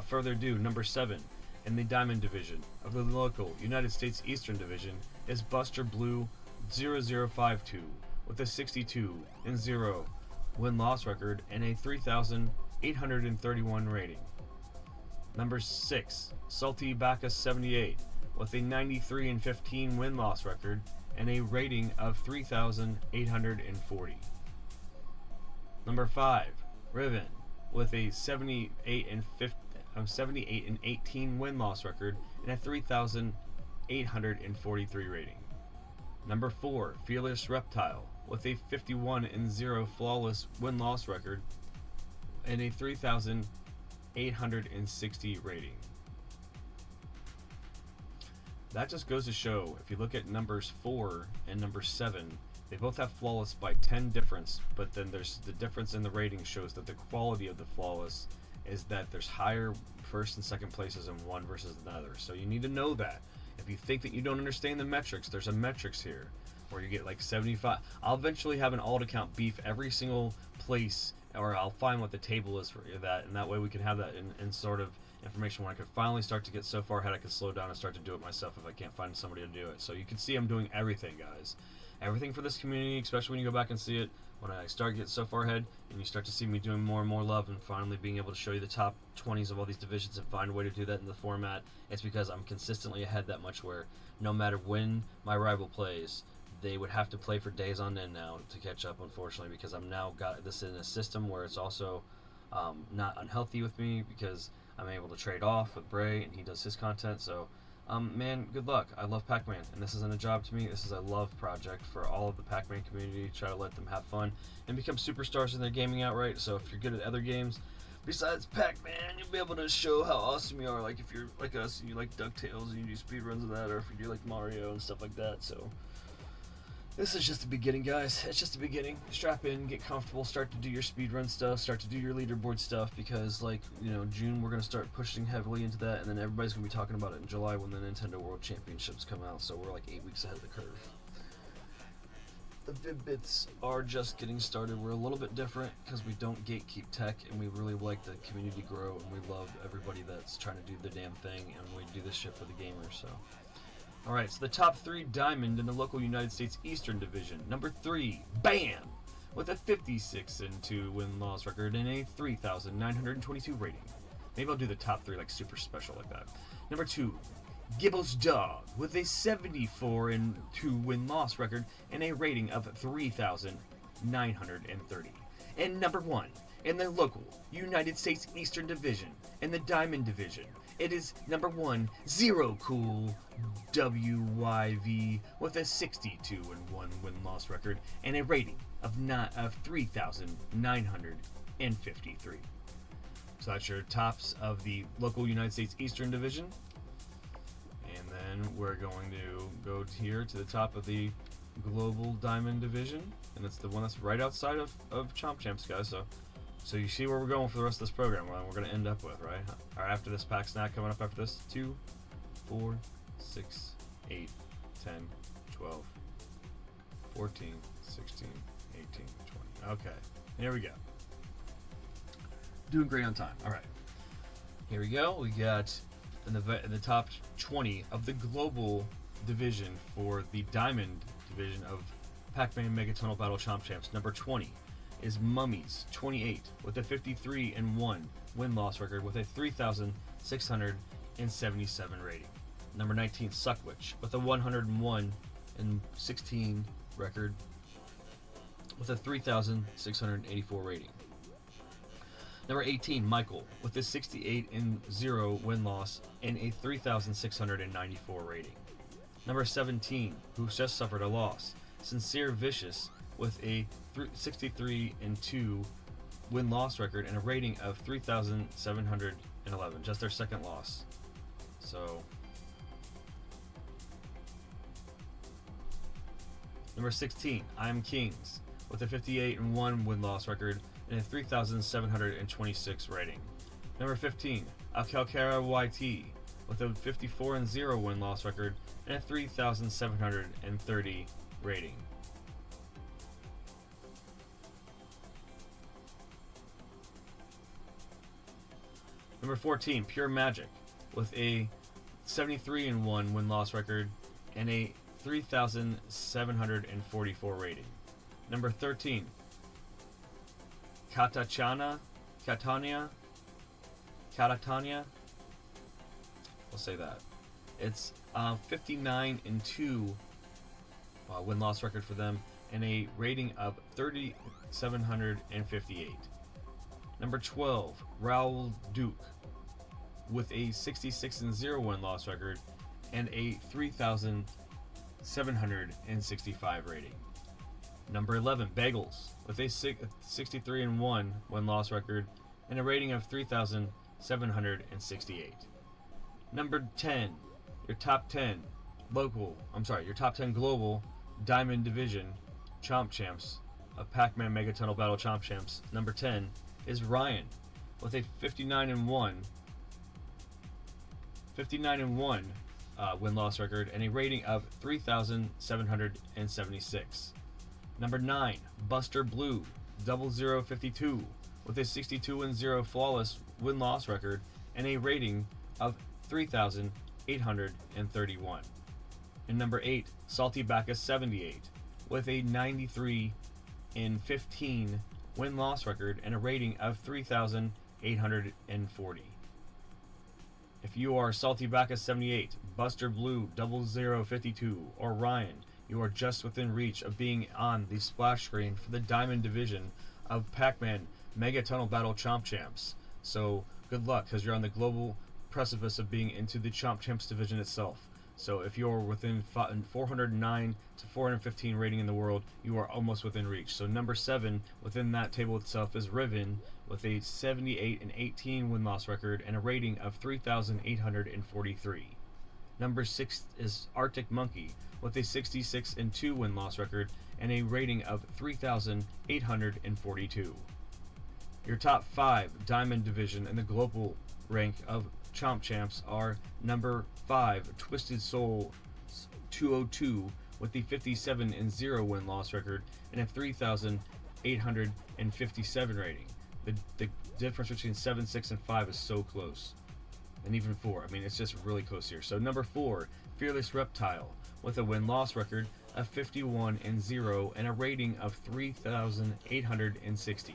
further ado, number 7 in the Diamond Division of the local United States Eastern Division is Buster Blue 0052 with a 62-0 win-loss record and a 3,831 rating. Number 6, Salty Bacchus 78 with a 93-15 win-loss record and a rating of 3,840. Number 5, Riven with a 78-18 win-loss record and a 3,843 rating. Number 4, Fearless Reptile with a 51-0 flawless win-loss record and a 3,860 rating. That just goes to show, if you look at numbers 4 and number 7, they both have flawless by 10 difference, but then there's the difference in the rating shows that the quality of the flawless is that there's higher first and second places in one versus another. So you need to know that. If you think that you don't understand the metrics, there's a metrics here where you get like 75. I'll eventually have an alt account beef every single place, or I'll find what the table is for that, and that way we can have that in sort of information when I could finally start to get so far ahead I could slow down and start to do it myself if I can't find somebody to do it. So you can see I'm doing everything, guys. Everything for this community, especially when you go back and see it, when I start to get so far ahead and you start to see me doing more and more love and finally being able to show you the top 20s of all these divisions and find a way to do that in the format, it's because I'm consistently ahead that much where no matter when my rival plays, they would have to play for days on end now to catch up, unfortunately, because I'm now got this in a system where it's also not unhealthy with me because I'm able to trade off with Bray, and he does his content. So, man, good luck. I love Pac-Man, and this isn't a job to me. This is a love project for all of the Pac-Man community. Try to let them have fun and become superstars in their gaming outright. So if you're good at other games besides Pac-Man, you'll be able to show how awesome you are. Like if you're like us and you like DuckTales and you do speedruns of that, or if you do like Mario and stuff like that. So this is just the beginning, guys. It's just the beginning. Strap in, get comfortable, start to do your speedrun stuff, start to do your leaderboard stuff, because, like, you know, June we're going to start pushing heavily into that, and then everybody's going to be talking about it in July when the Nintendo World Championships come out, so we're like 8 weeks ahead of the curve. The Vid-Bits are just getting started. We're a little bit different because we don't gatekeep tech, and we really like the community grow, and we love everybody that's trying to do the damn thing, and we do this shit for the gamers, so... Alright, so the top 3 Diamond in the local United States Eastern Division. Number 3, BAM! With a 56-2 win-loss record and a 3,922 rating. Maybe I'll do the top 3 like super special like that. Number 2, Gibbo's Dog with a 74-2 win-loss record and a rating of 3,930. And number 1, in the local United States Eastern Division, in the Diamond Division, it is number 1, Zero Cool WYV with a 62-1 win-loss record and a rating of 3,953. So that's your tops of the local United States Eastern Division. And then we're going to go here to the top of the Global Diamond Division, and it's the one that's right outside of Chomp Champs, guys. So you see where we're going for the rest of this program, what we're going to end up with, right? Or after this pack snack coming up after this, 2, 4, 6, 8, 10, 12, 14, 16, 18, 20. Okay, here we go. Doing great on time. All right, here we go. We got in the top 20 of the global division for the Diamond division of Pac-Man Megatunnel Battle Chomp Champs. Number 20 is Mummies 28 with a 53-1 win-loss record with a 3,677 rating. Number 19, Suckwitch with a 101-16 record with a 3,684 rating. Number 18, Michael with a 68-0 win-loss and a 3,694 rating. Number 17, who's just suffered a loss, Sincere Vicious with a 63-2 win-loss record and a rating of 3,711, just their second loss. So, number 16, I'm Kings with a 58-1 win-loss record and a 3,726 rating. Number 15, Alcalcara YT with a 54-0 win-loss record and a 3,730 rating. Number 14, Pure Magic with a 73-1 win-loss record and a 3,744 rating. Number 13, Catania, we'll say that. It's 59-2 win-loss record for them and a rating of 3,758. Number 12, Raoul Duke with a 66-0 win-loss record and a 3,765 rating. Number 11, Bagels with a 63-1 win-loss record and a rating of 3,768. Number 10, your top 10 global Diamond Division Chomp Champs of Pac-Man Megatunnel Battle Chomp Champs. Number 10 is Ryan with a 59-1 win-loss record and a rating of 3,776. Number 9, Buster Blue 0052 with a 62-0 flawless win-loss record and a rating of 3,831. And number 8, Salty Bacchus 78 with a 93-15 win-loss record and a rating of 3,840. If you are Salty Bacchus 78, Buster Blue 0052, or Ryan, you are just within reach of being on the splash screen for the Diamond Division of Pac-Man Megatunnel Battle Chomp Champs. So good luck, because you're on the global precipice of being into the Chomp Champs division itself. So if you're within 409 to 415 rating in the world, you are almost within reach. So number 7 within that table itself is Riven with a 78 and 18 win-loss record and a rating of 3,843. Number 6 is Arctic Monkey with a 66 and 2 win-loss record and a rating of 3,842. Your top 5 Diamond Division in the global rank of Chomp Champs are number 5 Twisted Soul 202 with the 57 and 0 win-loss record and a 3,857 rating. The difference between 7, 6, and 5 is so close. And even 4. I mean, it's just really close here. So number 4, Fearless Reptile with a win-loss record of 51 and 0 and a rating of 3,860.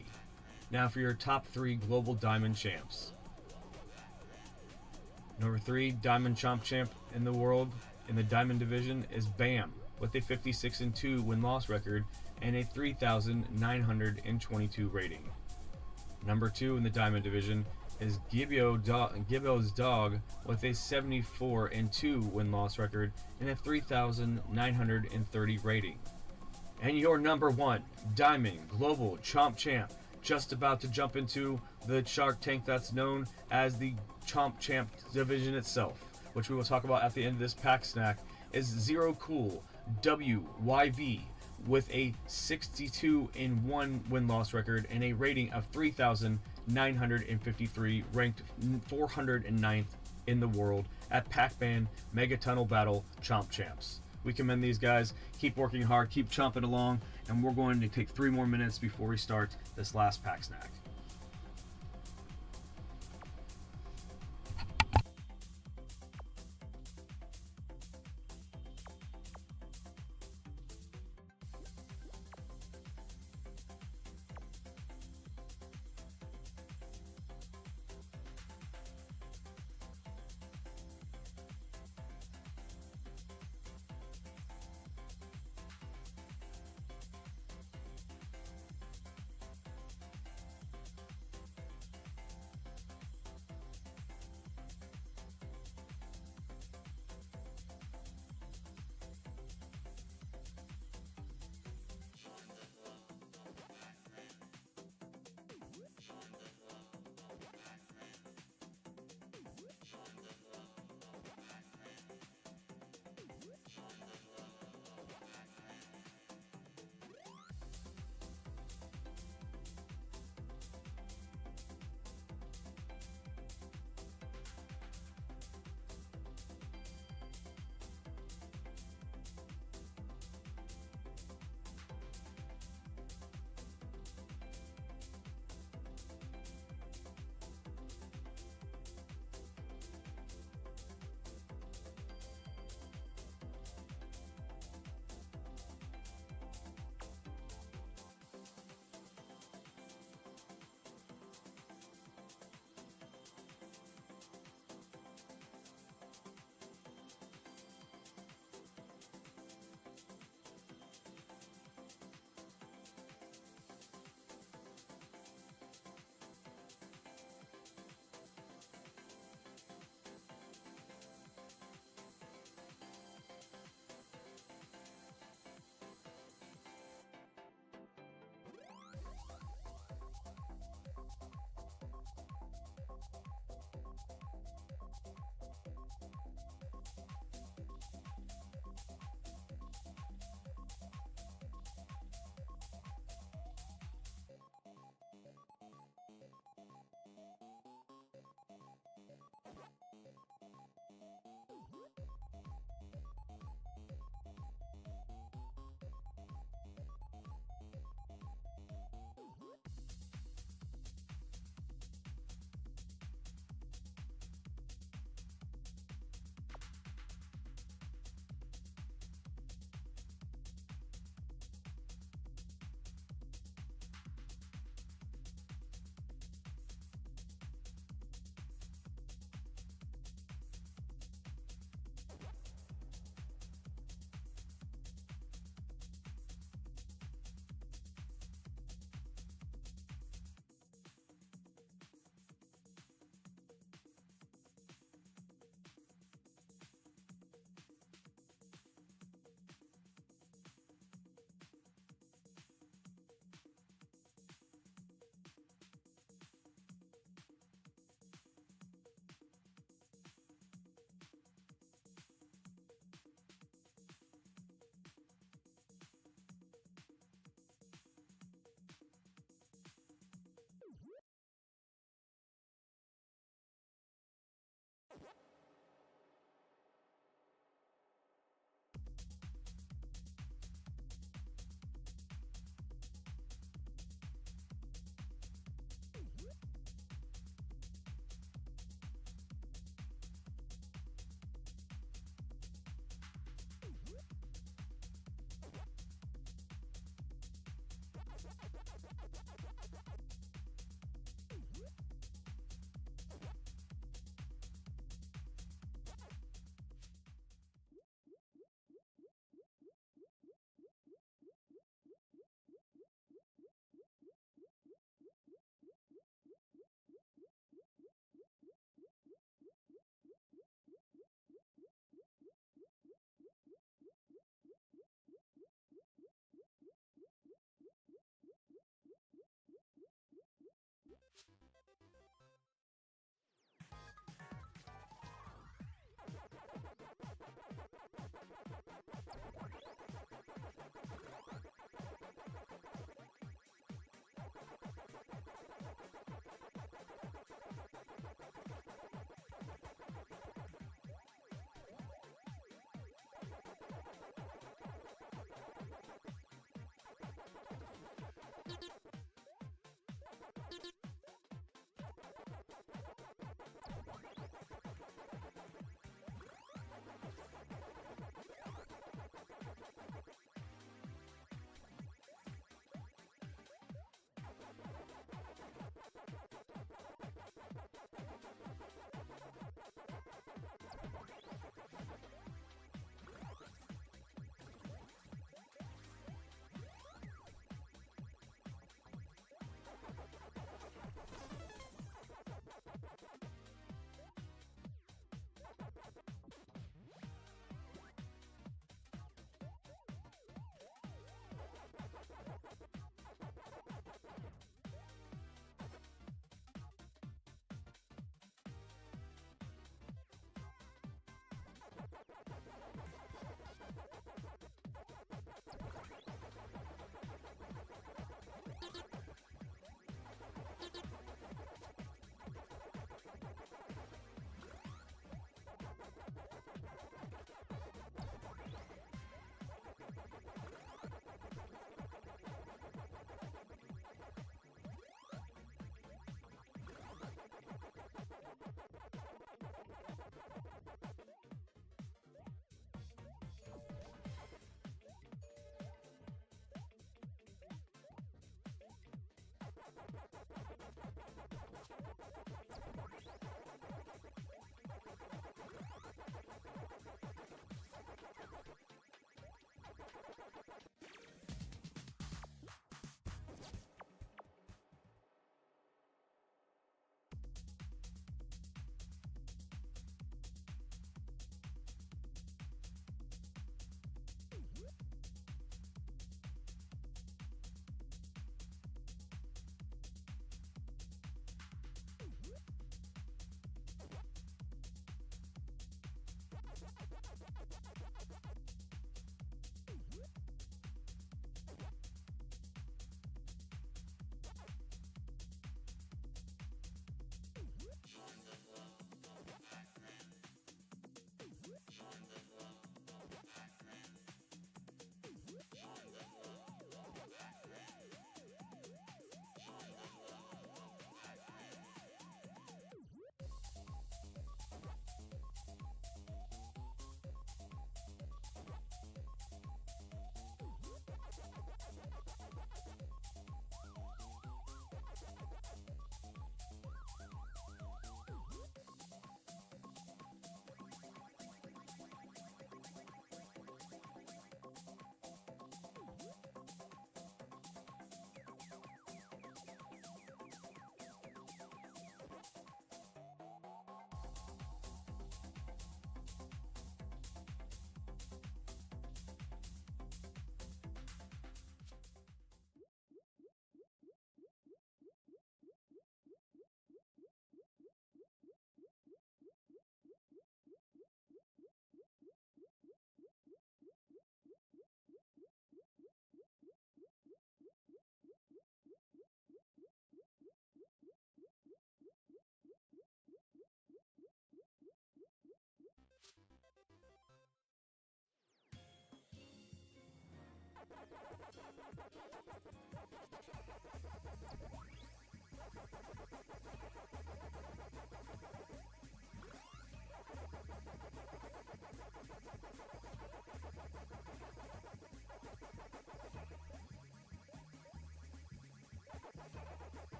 Now for your top 3 global Diamond Champs. Number 3 Diamond Chomp Champ in the world in the Diamond Division is Bam with a 56 and 2 win-loss record and a 3,922 rating. Number 2 in the Diamond Division is Gibbo's Dog with a 74 and 2 win-loss record and a 3,930 rating. And your number 1 Diamond Global Chomp Champ, just about to jump into the Shark Tank that's known as the Chomp Champ division itself, which we will talk about at the end of this pack snack, is Zero Cool WYV with a 62 and 1 win-loss record and a rating of 3,953, ranked 409th in the world at Pac-Man Mega Tunnel Battle Chomp Champs. We commend these guys. Keep working hard, keep chomping along, and we're going to take 3 more minutes before we start this last pack snack.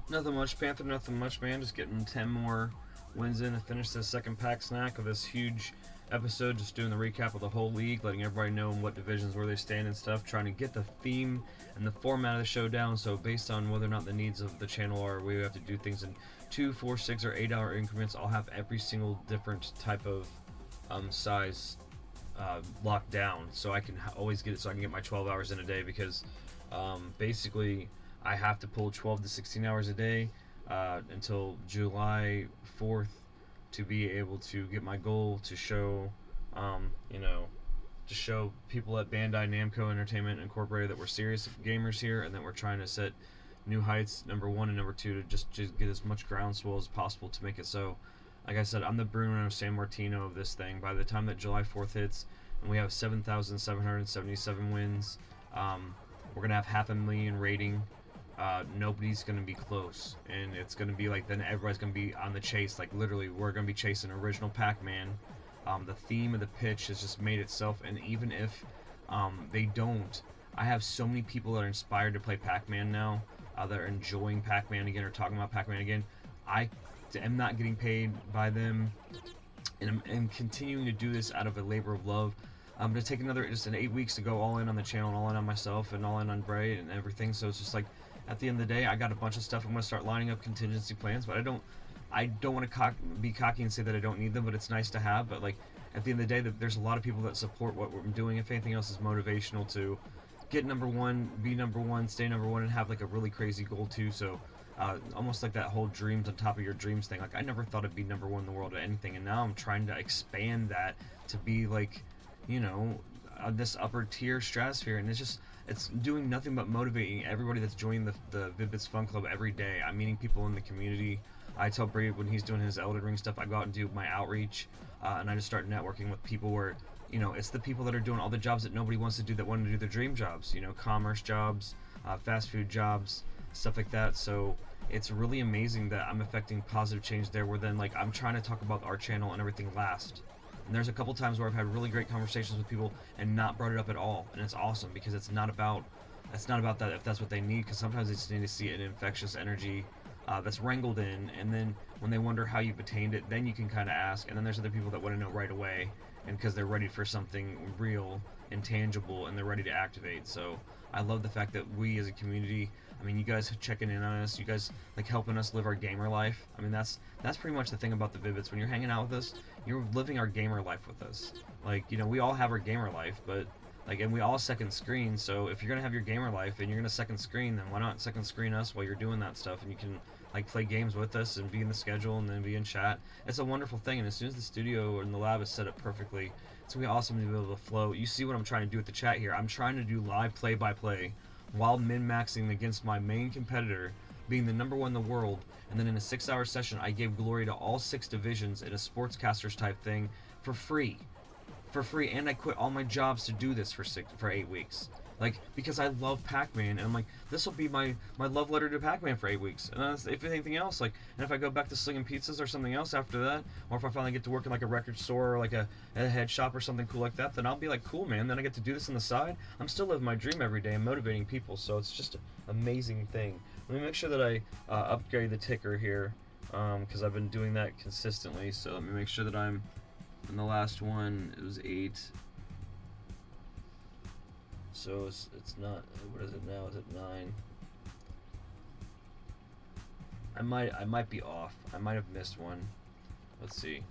Nothing much, Panther. Nothing much, man. Just getting 10 more wins in to finish the second pack snack of this huge episode. Just doing the recap of the whole league, letting everybody know in what divisions where they stand and stuff. Trying to get the theme and the format of the show down. So based on whether or not the needs of the channel are, we have to do things in 2, 4, 6, or 8 hour increments. I'll have every single different type of size locked down, so I can always get it. So I can get my 12 hours in a day, because basically I have to pull 12 to 16 hours a day until July 4th to be able to get my goal to show, to show people at Bandai Namco Entertainment Incorporated that we're serious gamers here and that we're trying to set new heights, number 1 and number 2, to just get as much groundswell as possible to make it so Like I said, I'm the Bruno San Martino of this thing. By the time that July 4th hits and we have 7,777 wins, we're going to have 500,000 rating. Nobody's going to be close. And it's going to be like, then everybody's going to be on the chase. Like, literally, we're going to be chasing original Pac-Man. The theme of the pitch has just made itself. And even if they don't, I have so many people that are inspired to play Pac-Man now. That are enjoying Pac-Man again or talking about Pac-Man again. I am not getting paid by them, and I'm continuing to do this out of a labor of love. I'm going to take just 8 weeks to go all in on the channel, and all in on myself, and all in on Bray and everything. So it's just like, at the end of the day, I got a bunch of stuff. I'm going to start lining up contingency plans, but I don't want to be cocky and say that I don't need them, but it's nice to have. But like, at the end of the day, there's a lot of people that support what we're doing. If anything else is motivational to get number one, be number one, stay number one, and have like a really crazy goal too. So almost like that whole dreams on top of your dreams thing. Like, I never thought I'd be number one in the world at anything, and now I'm trying to expand that to be like, you know, this upper tier stratosphere. And it's doing nothing but motivating everybody that's joining the Vid-Bits Fun Club every day. I'm meeting people in the community. I tell Brady when he's doing his Elden Ring stuff, I go out and do my outreach, and I just start networking with people where, you know, it's the people that are doing all the jobs that nobody wants to do, that want to do their dream jobs, you know, commerce jobs, fast food jobs, stuff like that. So it's really amazing that I'm affecting positive change there, where then, like, I'm trying to talk about our channel and everything last. And there's a couple times where I've had really great conversations with people and not brought it up at all, and it's awesome, because it's not about that if that's what they need, because sometimes they just need to see an infectious energy that's wrangled in, and then when they wonder how you've attained it, then you can kind of ask. And then there's other people that want to know right away, and because they're ready for something real and tangible, and they're ready to activate. So I love the fact that we as a community, I mean, you guys checking in on us, you guys like helping us live our gamer life. I mean, that's pretty much the thing about the Vid-Bits. When you're hanging out with us, you're living our gamer life with us. Like, you know, we all have our gamer life, but like, and we all second screen. So if you're gonna have your gamer life and you're gonna second screen, then why not second screen us while you're doing that stuff, and you can like play games with us and be in the schedule and then be in chat. It's a wonderful thing, and as soon as the studio and the lab is set up perfectly, it's gonna be awesome to be able to flow. You see what I'm trying to do with the chat here. I'm trying to do live play-by-play while min-maxing against my main competitor, being the number one in the world. And then in a 6-hour session, I gave glory to all 6 divisions in a sportscasters type thing for free. And I quit all my jobs to do this for 8 weeks. Like, because I love Pac-Man, and I'm like, this will be my love letter to Pac-Man for 8 weeks. And if anything else, like, and if I go back to slinging pizzas or something else after that, or if I finally get to work in like a record store or like a head shop or something cool like that, then I'll be like, cool, man. Then I get to do this on the side. I'm still living my dream every day and motivating people. So it's just an amazing thing. Let me make sure that I upgrade the ticker here, because I've been doing that consistently. So let me make sure that I'm in the last one. It was 8. So it's not, what is it now? Is it 9? I might be off. I might have missed one. Let's see.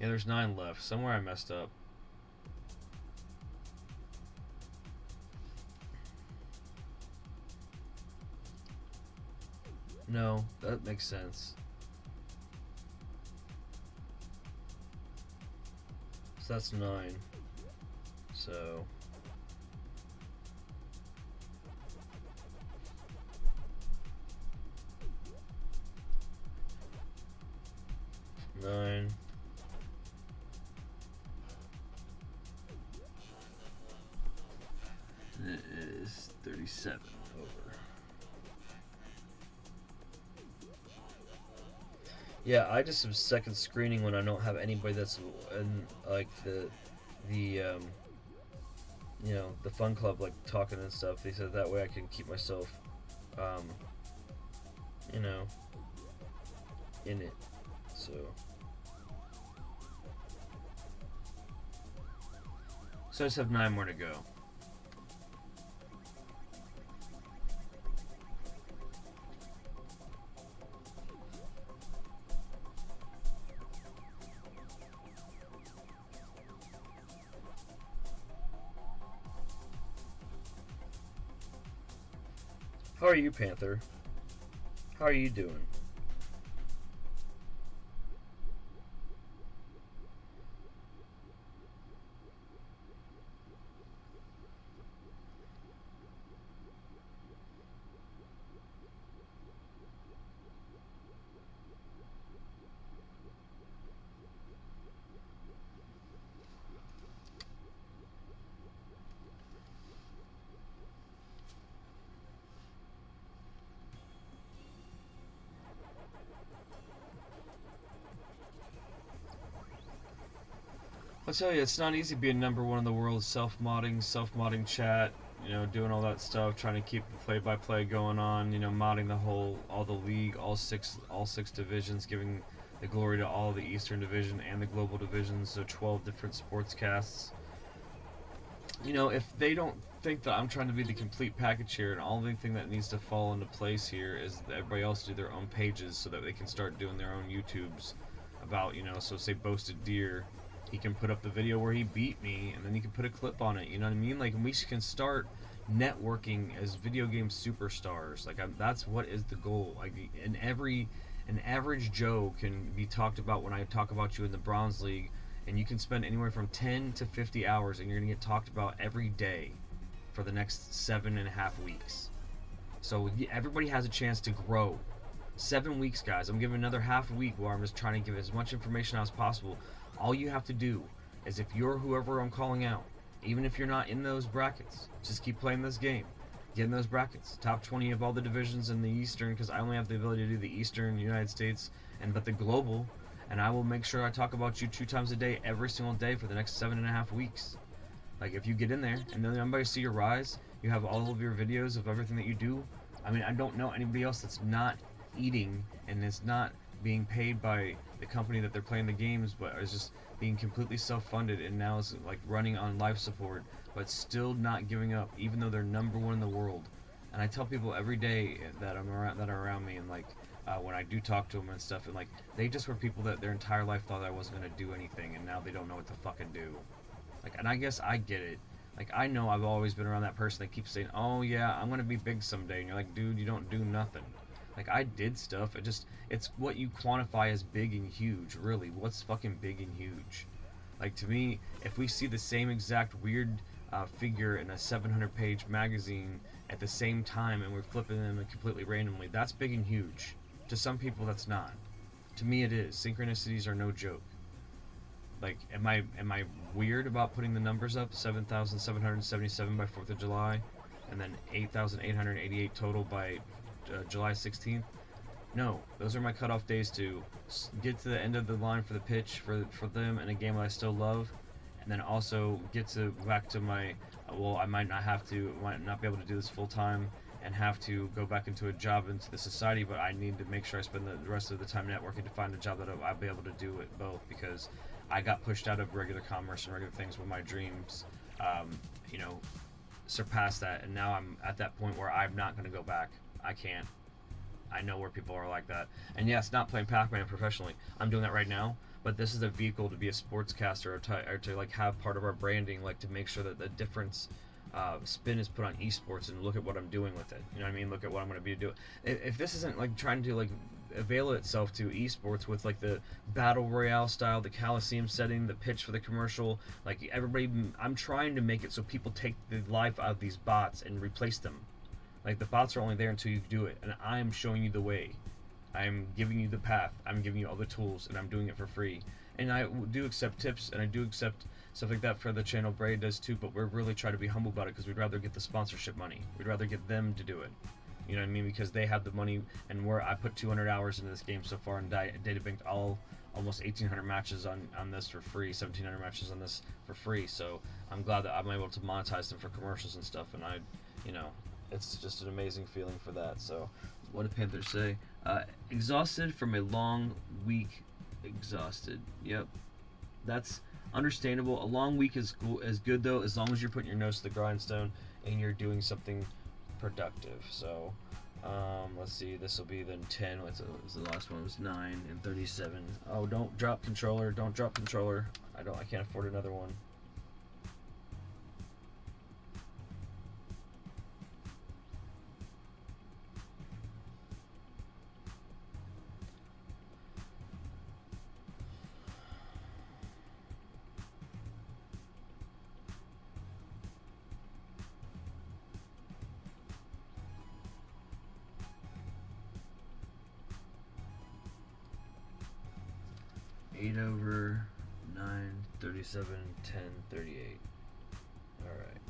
Yeah, there's 9 left. Somewhere I messed up. No, that makes sense. So that's 9. So nine. It is 37 over. Yeah, I just am second screening when I don't have anybody that's in like the you know, the fun club, like talking and stuff. They said that way I can keep myself you know, in it. So I just have 9 more to go. How are you, Panther? How are you doing? tell you, it's not easy being #1 in the world. Self-modding chat, doing all that stuff, trying to keep the play-by-play going on. Modding all the league, all six divisions, giving the glory to all the Eastern Division and the Global Division. So 12 different sportscasts. If they don't think that I'm trying to be the complete package here, and all the thing that needs to fall into place here is that everybody else do their own pages so that they can start doing their own YouTubes about, so say Boasted Deer, he can put up the video where he beat me, and then he can put a clip on it, you know what I mean? Like, we can start networking as video game superstars. Like, that's what is the goal. Like, an average Joe can be talked about when I talk about you in the Bronze League, and you can spend anywhere from 10 to 50 hours, and you're going to get talked about every day for the next 7.5 weeks. So everybody has a chance to grow. 7 weeks, guys. I'm giving another half a week where I'm just trying to give as much information as possible. All you have to do is, if you're whoever I'm calling out, even if you're not in those brackets, just keep playing this game. Get in those brackets. Top 20 of all the divisions in the Eastern, because I only have the ability to do the Eastern United States, but the Global. And I will make sure I talk about you 2 times a day, every single day for the next 7.5 weeks. Like, if you get in there and then everybody see your rise, you have all of your videos of everything that you do. I mean, I don't know anybody else that's not eating and is not being paid by the company that they're playing the games, but is just being completely self-funded and now is like running on life support, but still not giving up, even though they're #1 in the world. And I tell people every day that are around me, and like, when I do talk to them and stuff, and like, they just were people that their entire life thought I wasn't going to do anything, and now they don't know what to fucking do. Like, and I guess I get it. Like, I know I've always been around that person that keeps saying, oh yeah, I'm going to be big someday, and you're like, dude, you don't do nothing. Like, I did stuff, it's what you quantify as big and huge, really. What's fucking big and huge? Like, to me, if we see the same exact weird figure in a 700-page magazine at the same time, and we're flipping them completely randomly, that's big and huge. To some people, that's not. To me, it is. Synchronicities are no joke. Like, am I weird about putting the numbers up? 7,777 by 4th of July, and then 8,888 total by July 16th? No, those are my cutoff days to get to the end of the line for the pitch for them in a game that I still love, and then also get back to my, I might not be able to do this full time, and have to go back into a job into the society, but I need to make sure I spend the rest of the time networking to find a job that I'll be able to do it both, because I got pushed out of regular commerce and regular things with my dreams, surpassed that, and now I'm at that point where I'm not going to go back. I can't. I know where people are like that. And yes, not playing Pac-Man professionally. I'm doing that right now, but this is a vehicle to be a sportscaster or to like have part of our branding, like to make sure that the difference spin is put on esports, and look at what I'm doing with it. You know what I mean? Look at what I'm going to be doing. If this isn't like trying to like avail itself to esports with like the battle royale style, the Coliseum setting, the pitch for the commercial, like everybody, I'm trying to make it so people take the life out of these bots and replace them. Like, the bots are only there until you do it, and I am showing you the way. I'm giving you the path. I'm giving you all the tools, and I'm doing it for free. And I do accept tips, and I do accept stuff like that for the channel. Bray does too, but we're really trying to be humble about it, because we'd rather get the sponsorship money. We'd rather get them to do it. You know what I mean? Because they have the money, and I put 200 hours into this game so far, and data banked almost 1,800 matches on this for free, 1,700 matches on this for free. So I'm glad that I'm able to monetize them for commercials and stuff, and it's just an amazing feeling for that. So, what did Panther say? Exhausted from a long week. Exhausted. Yep. That's understandable. A long week is good, though, as long as you're putting your nose to the grindstone and you're doing something productive. So, let's see. This will be then 10. The last one was 9 and 37. Oh, don't drop controller. Don't drop controller. I can't afford another one. Eight over 9, 37, 10, 38. All right.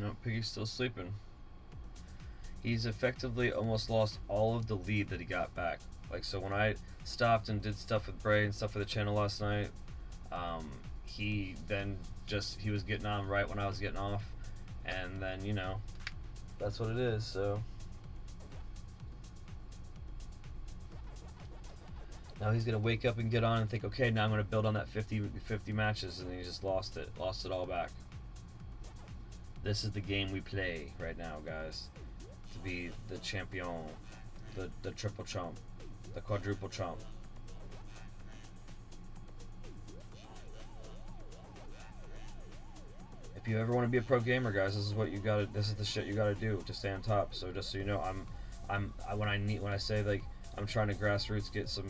No, Piggy's still sleeping. He's effectively almost lost all of the lead that he got back. Like, so when I stopped and did stuff with Bray and stuff for the channel last night, he then he was getting on right when I was getting off, and then, you know, that's what it is. So now he's gonna wake up and get on and think, okay, now I'm gonna build on that 50 matches, and he just lost it all back. This is the game we play right now, guys, to be the champion, the triple chomp, the quadruple chomp. If you ever want to be a pro gamer, guys, this is what you gotta. This is the shit you gotta do to stay on top. So just so you know, when I say like I'm trying to grassroots get some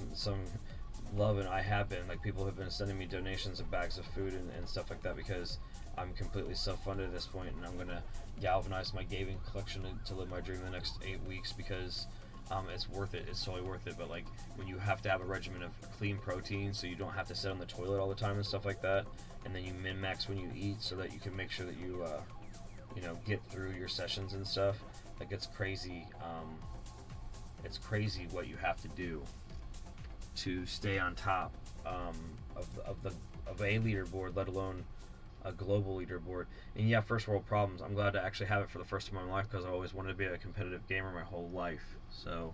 love, and I have been, like, people have been sending me donations of bags of food and stuff like that, because I'm completely self-funded at this point, and I'm gonna galvanize my gaming collection to live my dream the next 8 weeks, because it's worth it. It's totally worth it. But like, when you have to have a regimen of clean protein, so you don't have to sit on the toilet all the time and stuff like that, and then you min-max when you eat, so that you can make sure that you you know, get through your sessions and stuff. Like, it's crazy. It's crazy what you have to do to stay on top of a leaderboard, let alone a global leaderboard. And yeah, first world problems. I'm glad to actually have it for the first time in my life, because I always wanted to be a competitive gamer my whole life. So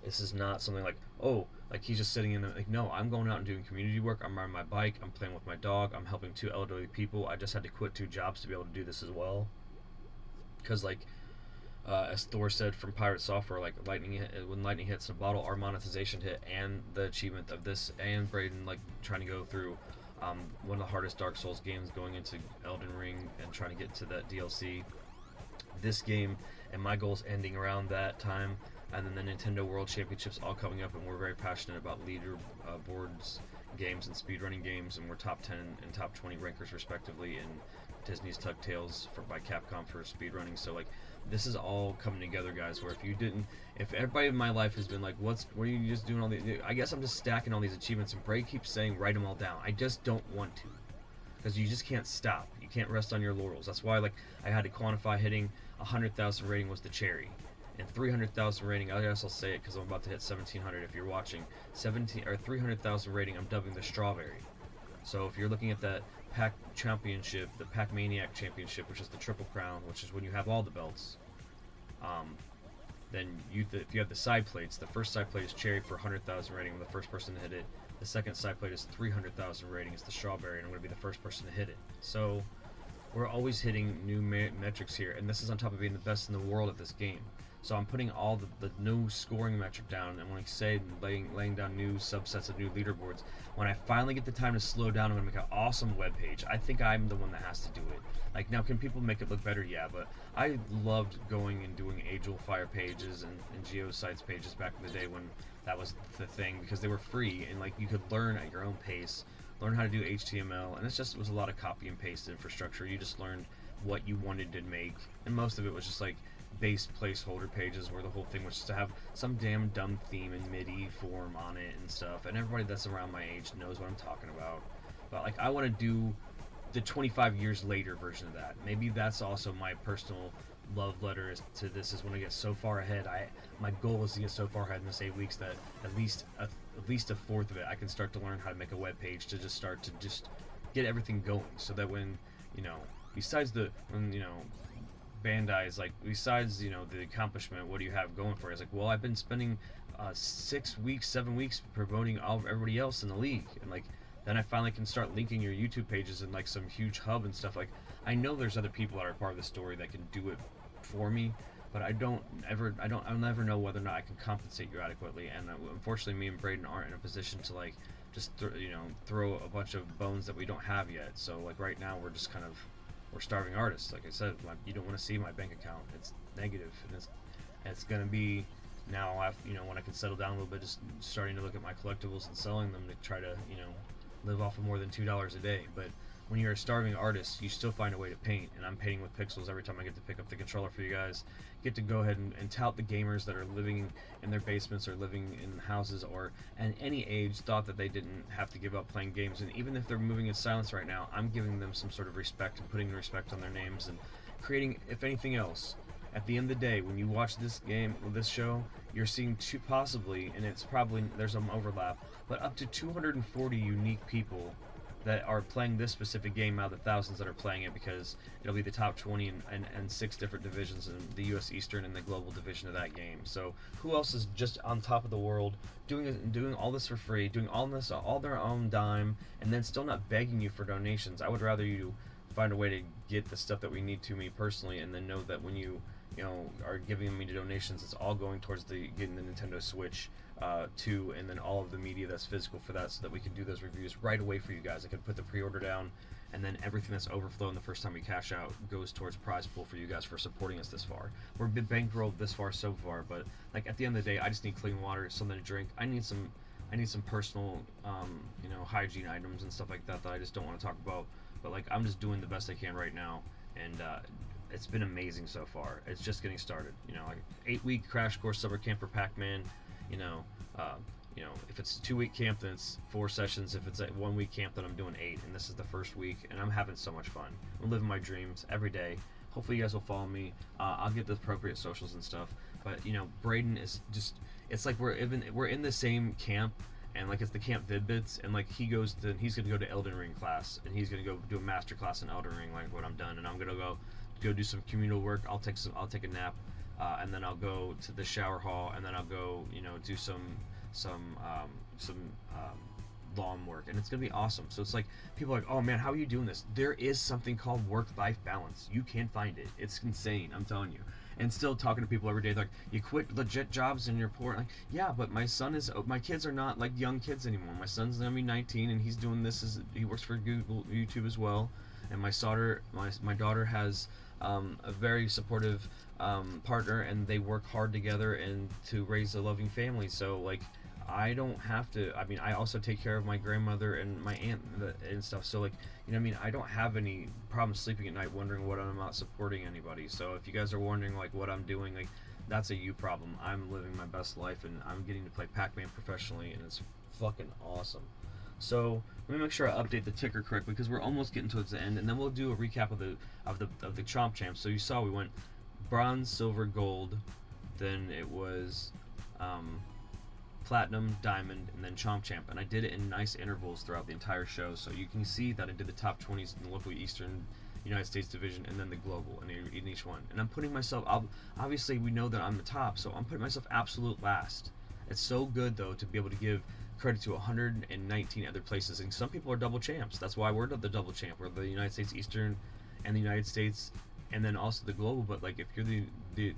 this is not something like, oh, like he's just sitting in there. Like, no, I'm going out and doing community work. I'm riding my bike. I'm playing with my dog. I'm helping 2 elderly people. I just had to quit 2 jobs to be able to do this as well. Because, like, as Thor said from Pirate Software, like, when lightning hits a bottle, our monetization hit, and the achievement of this, and Braden, like, trying to go through one of the hardest Dark Souls games, going into Elden Ring and trying to get to that DLC. This game and my goals ending around that time, and then the Nintendo World Championships all coming up, and we're very passionate about leaderboards, games, and speedrunning games, and we're top 10 and top 20 rankers respectively in Disney's DuckTales by Capcom for speedrunning. So, like, this is all coming together, guys, where if everybody in my life has been like, what are you just doing all these, I guess I'm just stacking all these achievements, and Bray keeps saying write them all down. I just don't want to, because you just can't stop. You can't rest on your laurels. That's why, like, I had to quantify hitting 100,000 rating was the cherry, and 300,000 rating, I guess I'll say it because I'm about to hit 1,700 if you're watching, 300,000 rating I'm dubbing the strawberry. So if you're looking at that Pac Championship, the Pac Maniac Championship, which is the Triple Crown, which is when you have all the belts, then if you have the side plates, the first side plate is cherry for 100,000 rating. I'm the first person to hit it. The second side plate is 300,000 rating. It's the strawberry, and I'm going to be the first person to hit it. So we're always hitting new metrics here, and this is on top of being the best in the world at this game. So I'm putting all the new scoring metric down, and when I say laying down new subsets of new leaderboards, when I finally get the time to slow down, I'm going to make an awesome web page. I think I'm the one that has to do it. Like, now, can people make it look better? Yeah, but I loved going and doing Angel Fire pages and Geosites pages back in the day when that was the thing, because they were free, and, like, you could learn at your own pace, learn how to do HTML, and it was a lot of copy and paste infrastructure. You just learned what you wanted to make, and most of it was just like base placeholder pages, where the whole thing was just to have some damn dumb theme in MIDI form on it and stuff, and everybody that's around my age knows what I'm talking about. But, like, I want to do the 25 years later version of that. Maybe that's also my personal love letter to this, is when I get so far ahead. My goal is to get so far ahead in this 8 weeks that at least a fourth of it I can start to learn how to make a web page, to just start to just get everything going, so that when, you know, besides Bandai is like, besides, you know, the accomplishment, what do you have going for it? It's like, well, I've been spending 6 weeks, 7 weeks promoting everybody else in the league, and, like, then I finally can start linking your YouTube pages in, like, some huge hub and stuff. Like, I know there's other people that are part of the story that can do it for me, but I'll never know whether or not I can compensate you adequately. And unfortunately, me and Braden aren't in a position to, like, just throw a bunch of bones that we don't have yet. So, like, right now we're just we're starving artists. Like I said, you don't want to see my bank account. It's negative, and it's gonna be now, after, when I can settle down a little bit, just starting to look at my collectibles and selling them to try to live off of more than $2 a day. But when you're a starving artist, you still find a way to paint, and I'm painting with pixels every time I get to pick up the controller for you guys. Get to go ahead and tout the gamers that are living in their basements or living in houses, or at any age thought that they didn't have to give up playing games. And even if they're moving in silence right now, I'm giving them some sort of respect and putting respect on their names, creating, if anything else, at the end of the day, when you watch this game, this show, you're seeing two, possibly, and it's probably, there's some overlap, but up to 240 unique people that are playing this specific game out of the thousands that are playing it, because it'll be the top 20 and 6 different divisions in the U.S. Eastern and the global division of that game. So who else is just on top of the world doing all this for free, doing all this all their own dime, and then still not begging you for donations? I would rather you find a way to get the stuff that we need to me personally, and then know that when you are giving me the donations, it's all going towards getting the Nintendo Switch 2, and then all of the media that's physical for that, so that we can do those reviews right away for you guys. I can put the pre-order down, and then everything that's overflowing the first time we cash out goes towards prize pool for you guys for supporting us this far. We're been bankrolled this far so far, but like at the end of the day, I just need clean water, something to drink. I need some personal hygiene items and stuff like that I just don't want to talk about. But like, I'm just doing the best I can right now, and it's been amazing so far. It's just getting started. Like 8-week crash course summer camp for Pac-Man. If it's a 2-week camp, then it's 4 sessions. If it's a 1-week camp, then I'm doing 8. And this is the first week, and I'm having so much fun. I'm living my dreams every day. Hopefully you guys will follow me. I'll get the appropriate socials and stuff. But Braden is just, it's like we're in the same camp. And like, it's the camp Vid-Bits, and like he's gonna go to Elden Ring class, and he's gonna go do a master class in Elden Ring, like what I'm done, and I'm gonna go do some communal work. I'll take a nap, and then I'll go to the shower hall, and then I'll go do some lawn work, and it's gonna be awesome. So it's like, people are like, oh man, how are you doing this? There is something called work-life balance. You can find it. It's insane, I'm telling you. And still talking to people every day, like, you quit legit jobs and you're poor. Like, yeah, but my kids are not like young kids anymore. My son's gonna be 19, and he's doing this he works for Google, YouTube as well. And my daughter has a very supportive partner, and they work hard together and to raise a loving family. So like, I don't have to. I mean, I also take care of my grandmother and my aunt and stuff. So like, I don't have any problem sleeping at night wondering what I'm not supporting anybody. So if you guys are wondering like what I'm doing, like, that's a you problem. I'm living my best life, and I'm getting to play Pac-Man professionally, and it's fucking awesome. So let me make sure I update the ticker correctly, because we're almost getting towards the end, and then we'll do a recap of the Chomp Champs. So you saw we went bronze, silver, gold, then it was platinum, diamond, and then Chomp Champ, and I did it in nice intervals throughout the entire show, so you can see that I did the top 20s in the local Eastern United States division, and then the global in each one. And I'm putting myself, obviously we know that I'm the top, so I'm putting myself absolute last. It's so good though to be able to give credit to 119 other places, and some people are double champs. That's why we're the double champ. We're the United States Eastern and the United States, and then also the global. But like, if you're the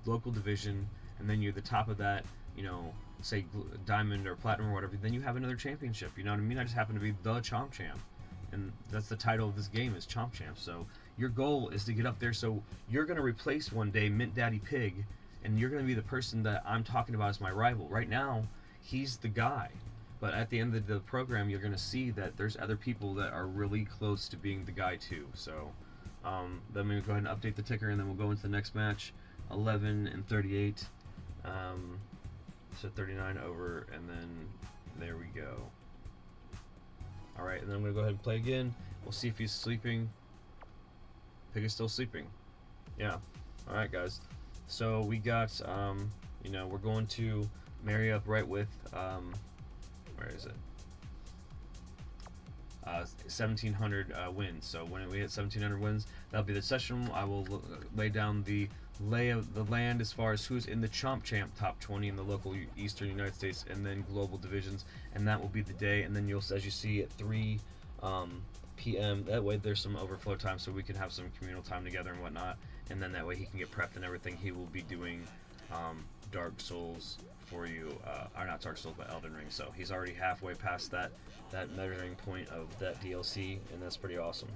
local division, and then you're the top of that, say diamond or platinum or whatever, then you have another championship. You know what I mean? I just happen to be the Chomp Champ, and that's the title of this game, is Chomp Champ. So your goal is to get up there. So you're gonna replace one day Mint Daddy Pig, and you're gonna be the person that I'm talking about as my rival. Right now, he's the guy, but at the end of the program, you're gonna see that there's other people that are really close to being the guy too. So then we'll go ahead and update the ticker, and then we'll go into the next match. 11 and 38. So 39 over, and then there we go. Alright, and then I'm going to go ahead and play again. We'll see if he's sleeping. Pig is still sleeping. Yeah. Alright, guys. So we got, we're going to marry up right with, where is it? 1,700 wins. So when we hit 1,700 wins, that'll be the session. I will lay down the lay of the land as far as who's in the Chomp Champ top 20 in the local Eastern United States and then global divisions, and that will be the day. And then as you see at 3 p.m. that way there's some overflow time, so we can have some communal time together and whatnot. And then that way he can get prepped and everything. He will be doing Dark Souls for you, or not Dark Souls, but Elden Ring. So he's already halfway past that measuring point of that DLC, and that's pretty awesome.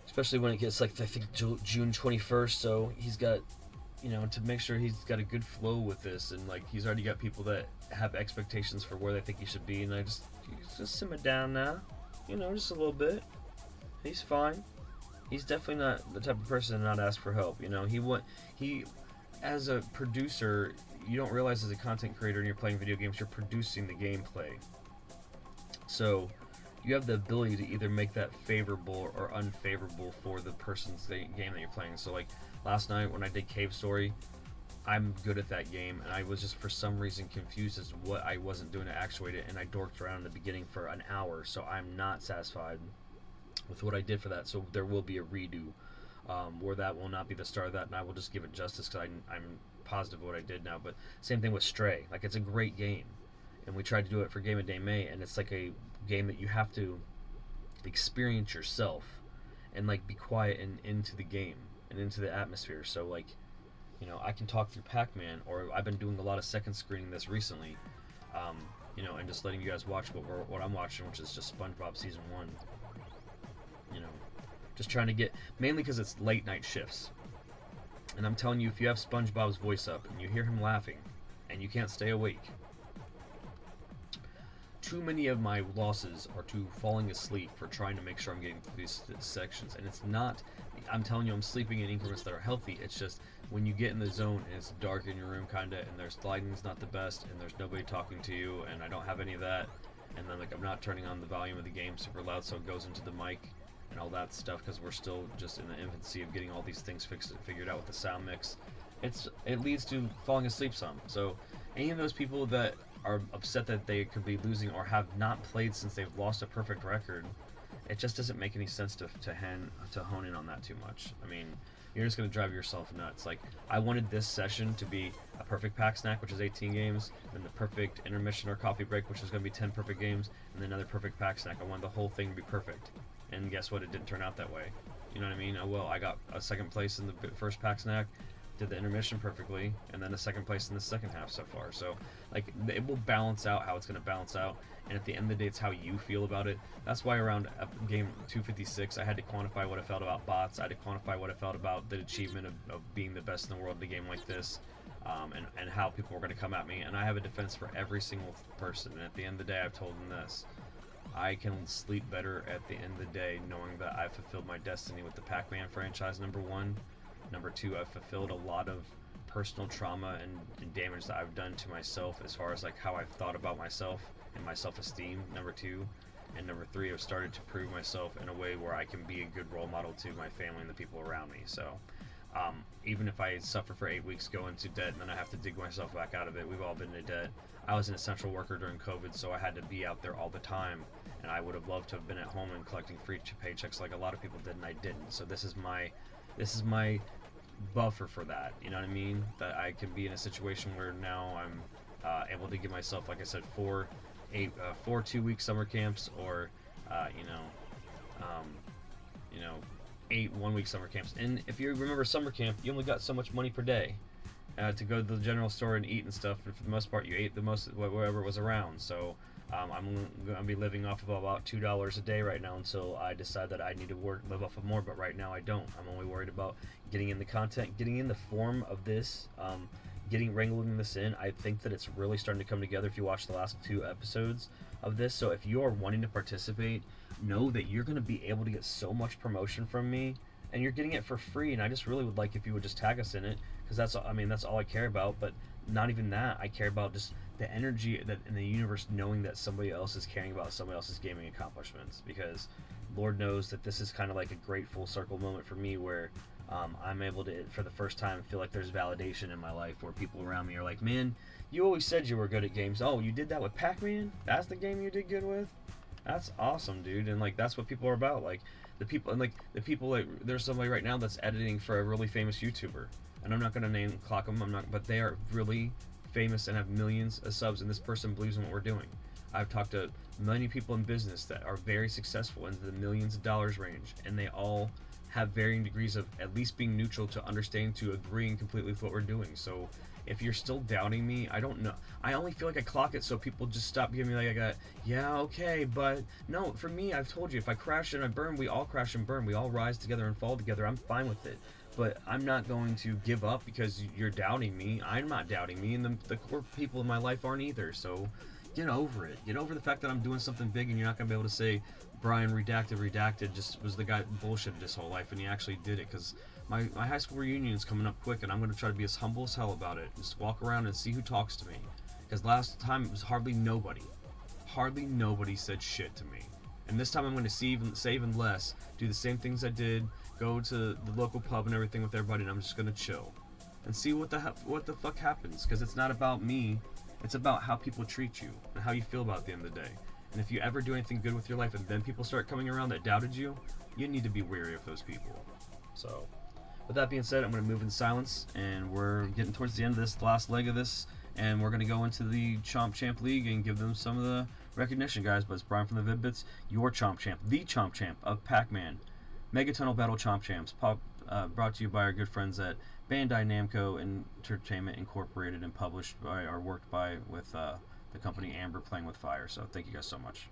Especially when it gets like, I think, June 21st, so he's got, to make sure he's got a good flow with this, and like, he's already got people that have expectations for where they think he should be, and I just simmer down now, just a little bit. He's fine. He's definitely not the type of person to not ask for help. He as a producer, you don't realize as a content creator and you're playing video games, you're producing the gameplay. So, you have the ability to either make that favorable or unfavorable for the person's game that you're playing. So like last night when I did Cave Story, I'm good at that game, and I was just for some reason confused as to what I wasn't doing to actuate it, and I dorked around in the beginning for an hour, so I'm not satisfied with what I did for that. So there will be a redo where that will not be the start of that, and I will just give it justice because I'm positive of what I did now. But same thing with Stray. Like, it's a great game, and we tried to do it for Game of Day May, and it's like a game that you have to experience yourself and like be quiet and into the game and into the atmosphere. So like, you know, I can talk through Pac-Man, or I've been doing a lot of second screening this recently, you know, and just letting you guys watch what I'm watching, which is just SpongeBob Season 1. You know, just trying to get, mainly because it's late night shifts. And I'm telling you, if you have SpongeBob's voice up and you hear him laughing and you can't stay awake, too many of my losses are to falling asleep for trying to make sure I'm getting through these sections. And it's not, I'm telling you, I'm sleeping in increments that are healthy. It's just when you get in the zone and it's dark in your room kinda, and there's lighting's not the best, and there's nobody talking to you, and I don't have any of that, and then like I'm not turning on the volume of the game super loud so it goes into the mic and all that stuff, because we're still just in the infancy of getting all these things figured out with the sound mix. It leads to falling asleep some. So any of those people that are upset that they could be losing or have not played since they've lost a perfect record, it just doesn't make any sense to hone in on that too much. I mean, you're just going to drive yourself nuts. Like, I wanted this session to be a perfect pack snack, which is 18 games, then the perfect intermission or coffee break, which is going to be 10 perfect games, and then another perfect pack snack. I wanted the whole thing to be perfect. And guess what? It didn't turn out that way. You know what I mean? Oh, well, I got a second place in the first pack snack, did the intermission perfectly, and then a second place in the second half so far. So, like, it will balance out how it's going to balance out, and at the end of the day, it's how you feel about it. That's why around game 256, I had to quantify what I felt about bots. I had to quantify what I felt about the achievement of being the best in the world in a game like this, and how people were going to come at me. And I have a defense for every single person, and at the end of the day, I've told them this. I can sleep better at the end of the day knowing that I've fulfilled my destiny with the Pac-Man franchise, number one. Number two, I've fulfilled a lot of personal trauma and damage that I've done to myself as far as like how I've thought about myself and my self-esteem, number two. And number three, I've started to prove myself in a way where I can be a good role model to my family and the people around me. So even if I suffer for 8 weeks, go into debt, and then I have to dig myself back out of it, we've all been in debt. I was an essential worker during COVID, so I had to be out there all the time. And I would have loved to have been at home and collecting free paychecks like a lot of people did, and I didn't. So this is my buffer for that. You know what I mean? That I can be in a situation where now I'm able to give myself, like I said, four 2-week summer camps, or 8 1-week summer camps. And if you remember summer camp, you only got so much money per day to go to the general store and eat and stuff. And for the most part, you ate the most whatever was around. So I'm going to be living off of about $2 a day right now until I decide that I need to live off of more, but right now I don't. I'm only worried about getting in the content, getting in the form of this, wrangling this in. I think that it's really starting to come together if you watch the last 2 episodes of this. So if you are wanting to participate, know that you're going to be able to get so much promotion from me, and you're getting it for free. And I just really would like if you would just tag us in it, because that's all I care about. But not even that. I care about just the energy that in the universe, knowing that somebody else is caring about somebody else's gaming accomplishments, because Lord knows that this is kind of like a great full circle moment for me where I'm able to, for the first time, feel like there's validation in my life where people around me are like, man, you always said you were good at games. Oh, you did that with Pac-Man? That's the game you did good with? That's awesome, dude. And like, that's what people are about. Like the people, like, there's somebody right now that's editing for a really famous YouTuber, and I'm not going to name clock them, but they are really famous and have millions of subs, and this person believes in what we're doing. I've talked to many people in business that are very successful into the millions of dollars range, and they all have varying degrees of at least being neutral to understanding to agreeing completely with what we're doing. So if you're still doubting me, I don't know. I only feel like I clock it so people just stop giving me like yeah, okay, but no, for me, I've told you, if I crash and I burn, we all crash and burn. We all rise together and fall together. I'm fine with it. But I'm not going to give up because you're doubting me. I'm not doubting me, and the core people in my life aren't either. So get over it. Get over the fact that I'm doing something big, and you're not going to be able to say, Brian redacted just was the guy that bullshitted his whole life, and he actually did it. Because my high school reunion is coming up quick, and I'm going to try to be as humble as hell about it. Just walk around and see who talks to me. Because last time it was hardly nobody said shit to me. And this time I'm going to save and less, do the same things I did, go to the local pub and everything with everybody, and I'm just going to chill and see what the fuck happens. Because it's not about me, it's about how people treat you and how you feel about it at the end of the day. And if you ever do anything good with your life and then people start coming around that doubted you, you need to be wary of those people. So, with that being said, I'm going to move in silence, and we're getting towards the end of this, the last leg of this, and we're going to go into the Chomp Champ League and give them some of the recognition, guys. But it's Brian from the Vid-Bits, your Chomp Champ, the Chomp Champ of Pac-Man. Megatonal Battle Chomp Champs, brought to you by our good friends at Bandai Namco Entertainment Incorporated, and published by, or worked by, with the company Amber Playing with Fire. So thank you guys so much.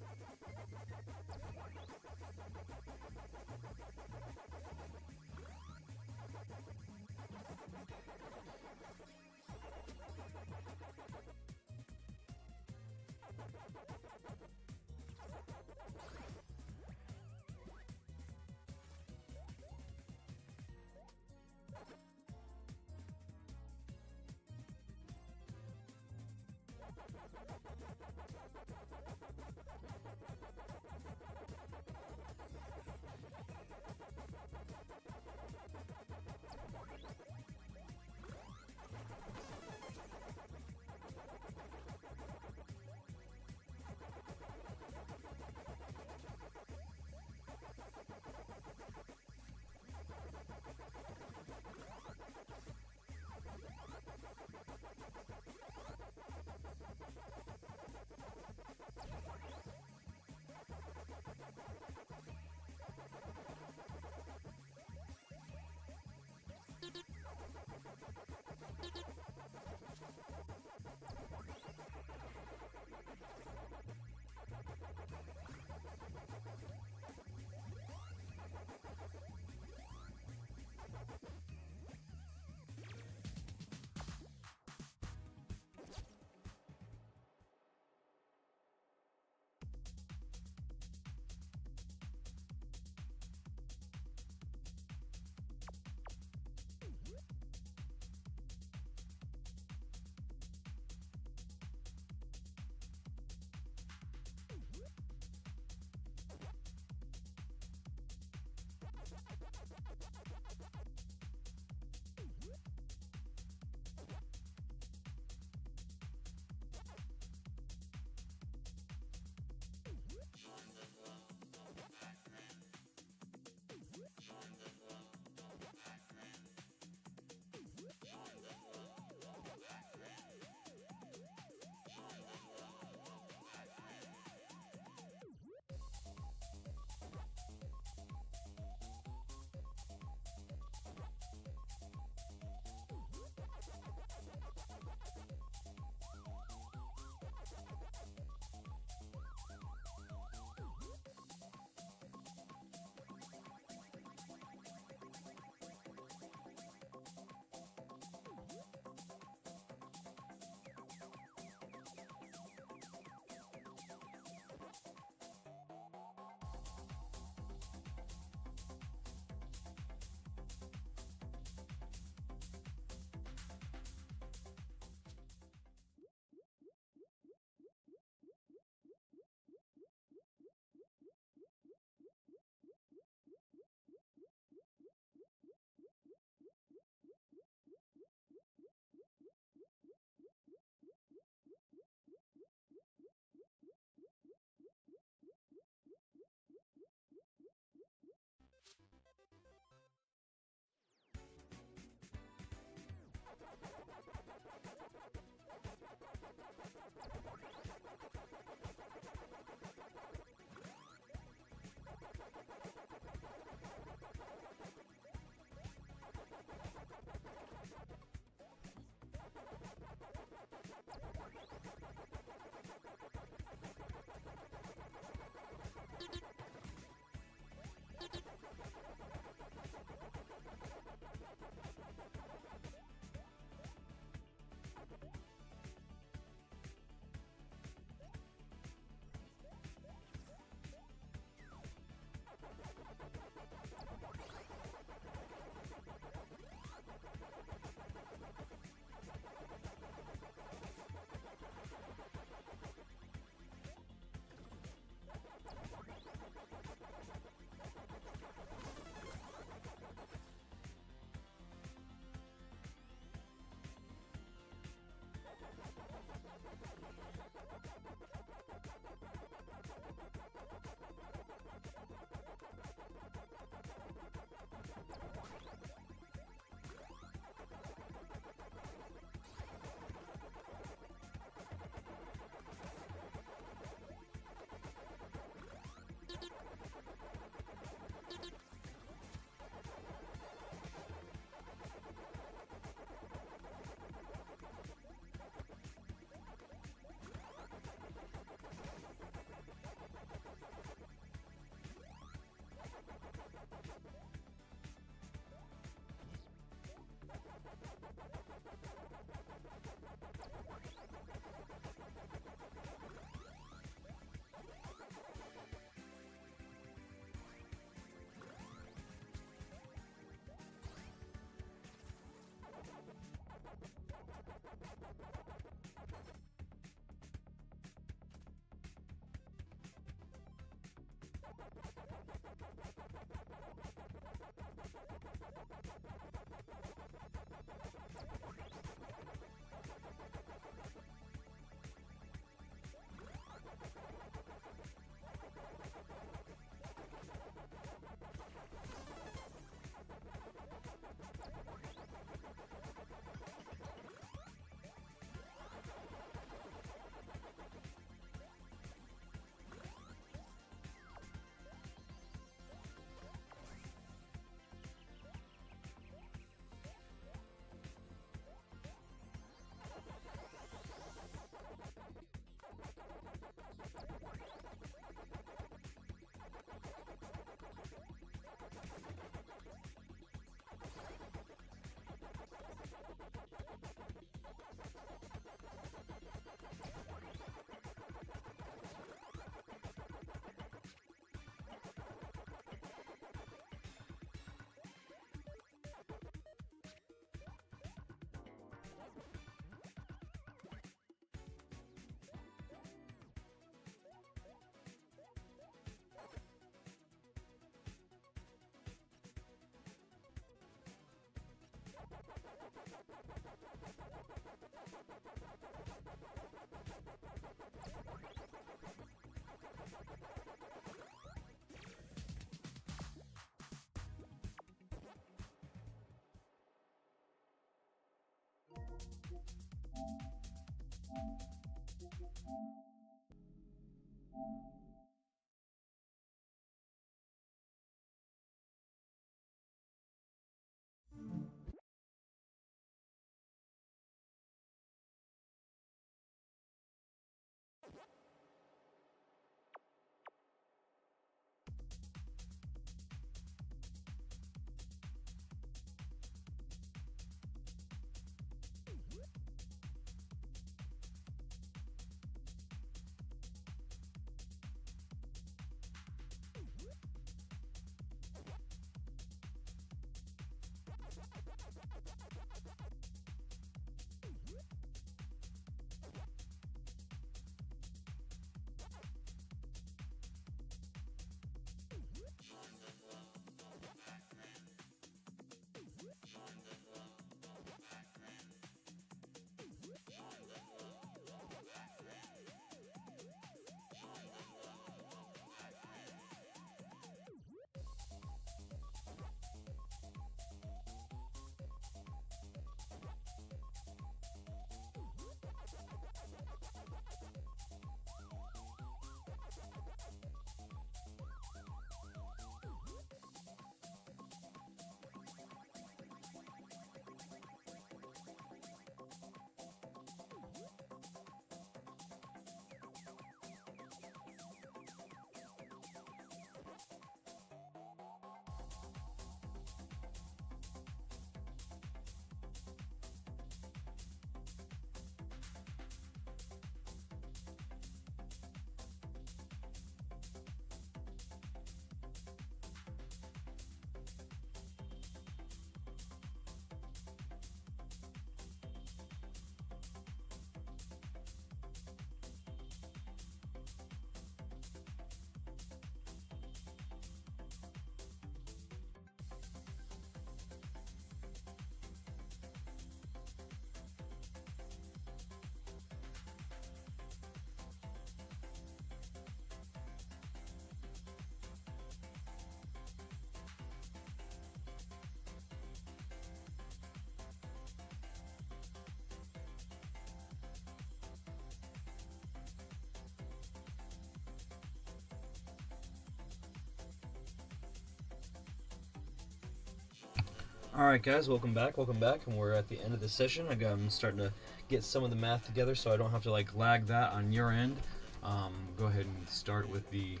Alright guys, welcome back, and we're at the end of the session. I'm starting to get some of the math together so I don't have to like lag that on your end. Go ahead and start with the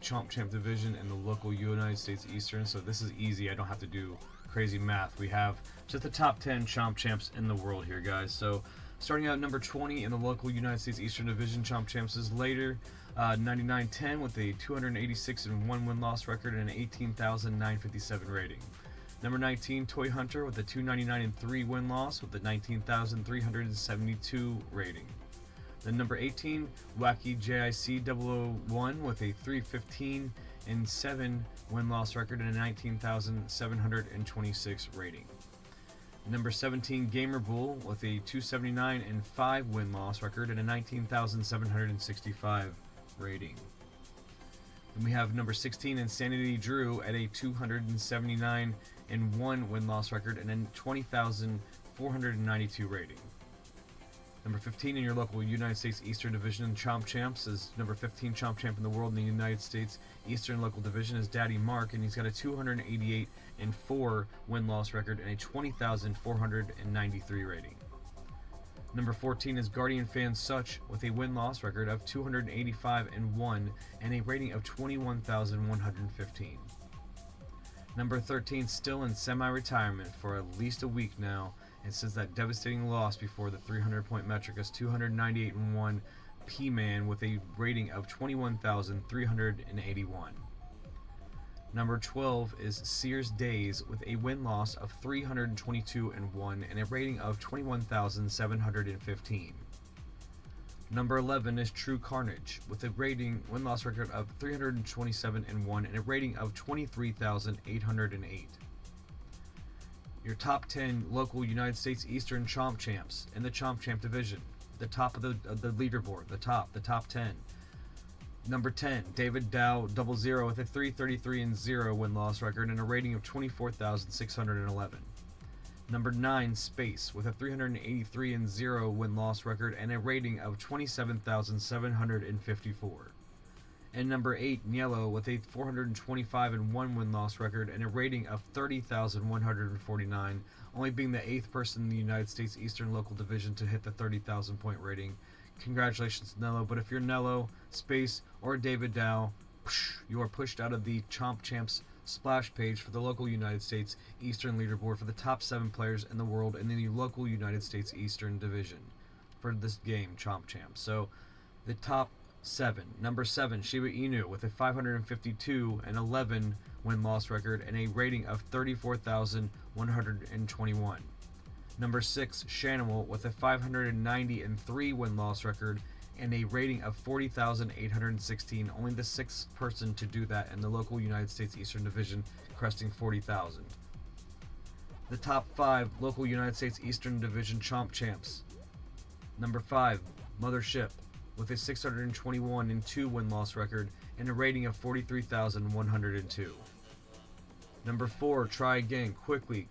Chomp Champ division in the local United States Eastern. So this is easy, I don't have to do crazy math. We have just the top 10 Chomp Champs in the world here, guys. So starting out at number 20 in the local United States Eastern Division, Chomp Champs is later, 99-10 with a 286-1 win-loss record and an 18,957 rating. Number 19, Toy Hunter with a 299-3 win-loss with a 19,372 rating. Then number 18, Wacky JIC 001 with a 315 win-loss record and a 19,726 rating. Number 17, Gamer Bull with a 279 and 5 win-loss record and a 19,765 rating. Then we have number 16, Insanity Drew at a 279 and 1 win-loss record and a 20,492 rating. Number 15 in your local United States Eastern Division Chomp Champs is number 15 Chomp Champ in the world in the United States Eastern Local Division is Daddy Mark, and he's got a 288 and 4 win-loss record and a 20,493 rating. Number 14 is Guardian Fan Such with a win-loss record of 285 and 1 and a rating of 21,115. Number 13, still in semi-retirement for at least a week now, and since that devastating loss before the 300-point metric, is 298 and 1 P-Man with a rating of 21,381. Number 12 is Sears Days with a win-loss of 322 and 1 and a rating of 21,715. Number 11 is True Carnage with a win-loss record of 327 and 1 and a rating of 23,808. Your top 10 local United States Eastern Chomp Champs in the Chomp Champ division, the top of the leaderboard, the top 10. Number 10, David Dow 00 with a 333 and 0 win-loss record and a rating of 24,611. Number 9, Space with a 383 and 0 win-loss record and a rating of 27,754. And number 8, Yellow with a 425 and 1 win-loss record and a rating of 30,149, only being the 8th person in the United States Eastern Local Division to hit the 30,000 point rating. Congratulations, Nello. But if you're Nello, Space, or David Dow, you are pushed out of the Chomp Champs splash page for the local United States Eastern leaderboard for the top 7 players in the world in the local United States Eastern division for this game, Chomp Champs. So the top 7. Number 7, Shiba Inu with a 552 and 11 win-loss record and a rating of 34,121. Number 6, Shanimal with a 590 and 3 win-loss record and a rating of 40,816, only the 6th person to do that in the local United States Eastern Division, cresting 40,000. The top 5 local United States Eastern Division Chomp Champs. Number 5, Mothership with a 621 and 2 win-loss record and a rating of 43,102. Number 4, Try Again, quickly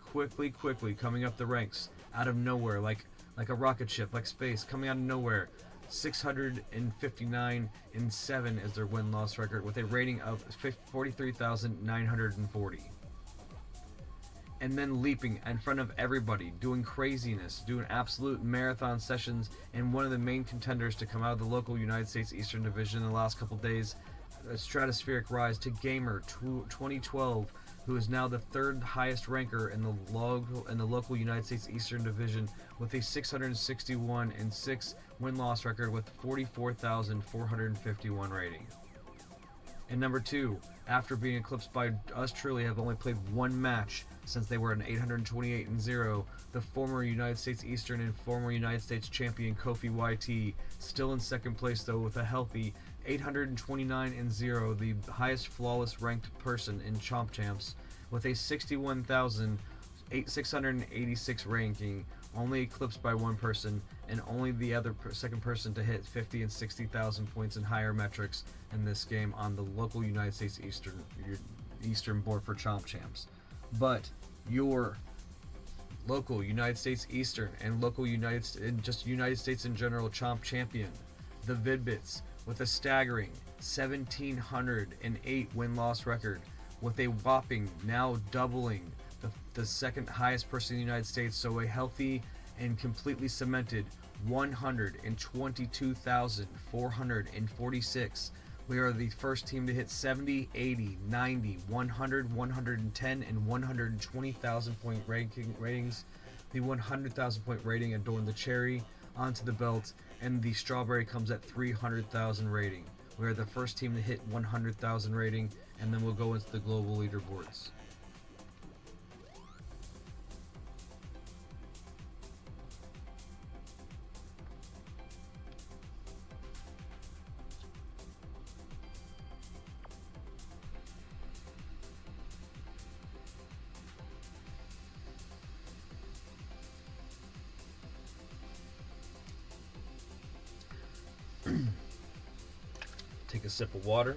coming up the ranks out of nowhere, like a rocket ship, like space, coming out of nowhere. 659 and 7 is their win-loss record with a rating of 43,940. And then leaping in front of everybody, doing craziness, doing absolute marathon sessions, and one of the main contenders to come out of the local United States Eastern Division in the last couple days, a stratospheric rise to Gamer 2012, who is now the 3rd highest ranker in the local United States Eastern Division with a 661 and 6 win-loss record with 44,451 rating. And number 2, after being eclipsed by us truly, have only played one match since they were an 828 and 0, the former United States Eastern and former United States champion Kofi YT, still in 2nd place though with a healthy 829 and 0, the highest flawless ranked person in Chomp Champs with a 61,686 ranking, only eclipsed by one person, and only the second person to hit 50 and 60,000 points and higher metrics in this game on the local United States Eastern board for Chomp Champs. But your local United States Eastern and local United States in general Chomp champion, the Vid-Bits, with a staggering 1,708 win-loss record, with a whopping, now doubling the 2nd highest person in the United States, so a healthy and completely cemented 122,446. We are the first team to hit 70, 80, 90, 100, 110, and 120,000 point ratings. The 100,000 point rating adorned the cherry onto the belt, and the strawberry comes at 300,000 rating. We are the first team to hit 100,000 rating, and then we'll go into the global leaderboards. Take a sip of water.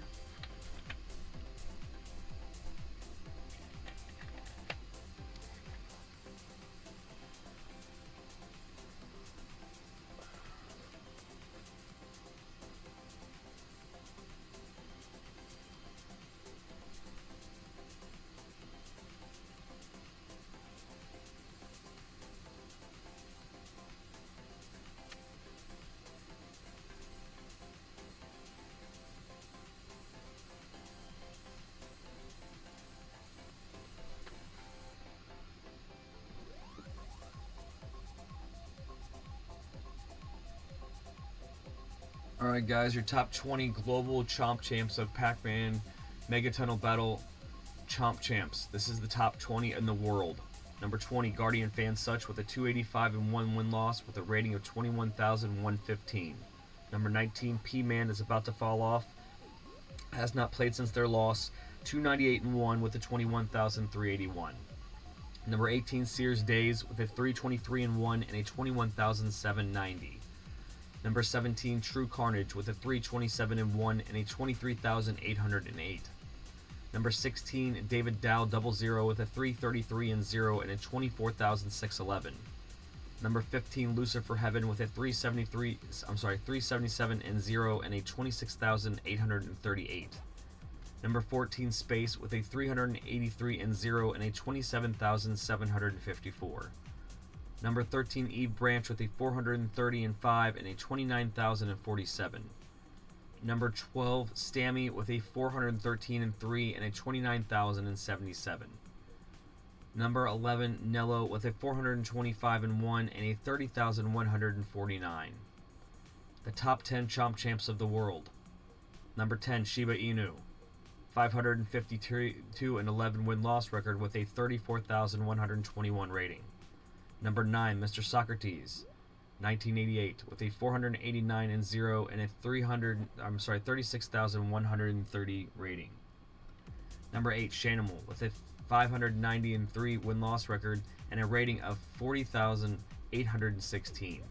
Alright guys, your top 20 global Chomp champs of Pac-Man Mega Tunnel Battle Chomp champs. This is the top 20 in the world. Number 20, Guardian Fan Such with a 285 and 1 win-loss with a rating of 21,115. Number 19, P-Man is about to fall off. Has not played since their loss. 298 and 1 with a 21,381. Number 18, Sears Days with a 323 and 1 and a 21,790. Number 17, True Carnage with a 327 and 1 and a 23,808. Number 16, David Dow 00 with a 333 and 0 and a 24,611. Number 15, Lucifer Heaven with a 377 and 0 and a 26,838. Number 14, Space with a 383 and 0 and a 27,754. Number 13, Eve Branch with a 430 and 5 and a 29,047. Number 12, Stammy with a 413 and 3 and a 29,077. Number 11, Nello with a 425 and 1 and a 30,149. The top 10 Chomp champs of the world. Number 10, Shiba Inu, 552 and 11 win-loss record with a 34,121 rating. Number 9, Mr. Socrates, 1988, with a 489 and 0 and a 36,130 rating. Number 8, Shanimal, with a 590 and 3 win-loss record and a rating of 40,816.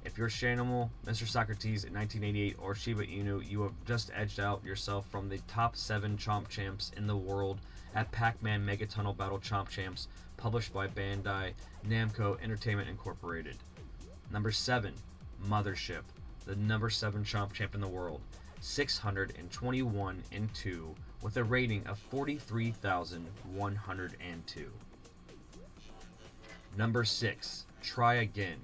If you're Shanimal, Mr. Socrates in 1988, or Shiba Inu, you have just edged out yourself from the top 7 Chomp champs in the world at Pac-Man Mega Tunnel Battle Chomp Champs, published by Bandai Namco Entertainment Incorporated. Number 7, Mothership, the number 7 Chomp champ in the world, 621 and 2 with a rating of 43,102. Number 6, Try Again,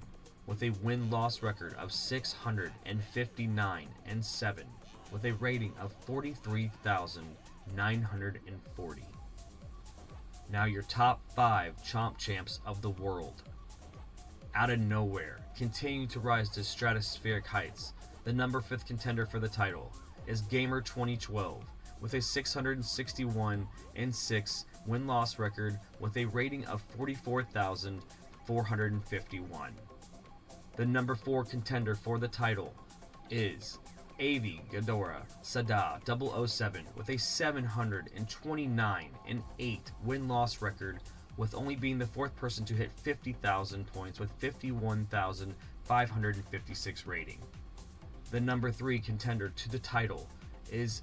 with a win-loss record of 659 and 7 with a rating of 43,940. Now your top 5 Chomp champs of the world. Out of nowhere, continuing to rise to stratospheric heights, the number 5th contender for the title is Gamer 2012 with a 661 and 6 win-loss record with a rating of 44,451. The number 4 contender for the title is Avi Ghidorah Sada 007 with a 729 and 8 win-loss record, with only being the 4th person to hit 50,000 points with 51,556 rating. The number 3 contender to the title is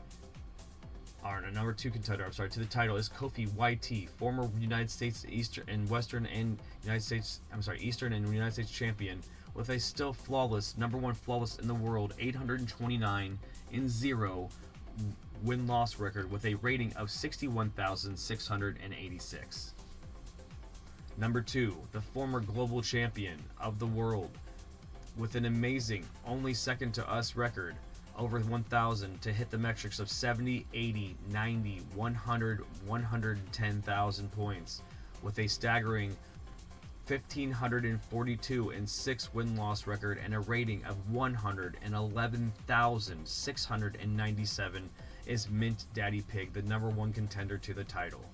number 2 contender, to the title is Kofi YT, former United States Eastern and United States champion, with a still flawless, number 1 flawless in the world, 829 and 0 win-loss record with a rating of 61,686. Number 2, the former global champion of the world, with an amazing, only second to us record, over 1,000 to hit the metrics of 70, 80, 90, 100, 110,000 points, with a staggering 1,542 and 6 win-loss record and a rating of 111,697, is Mint Daddy Pig, the number 1 contender to the title.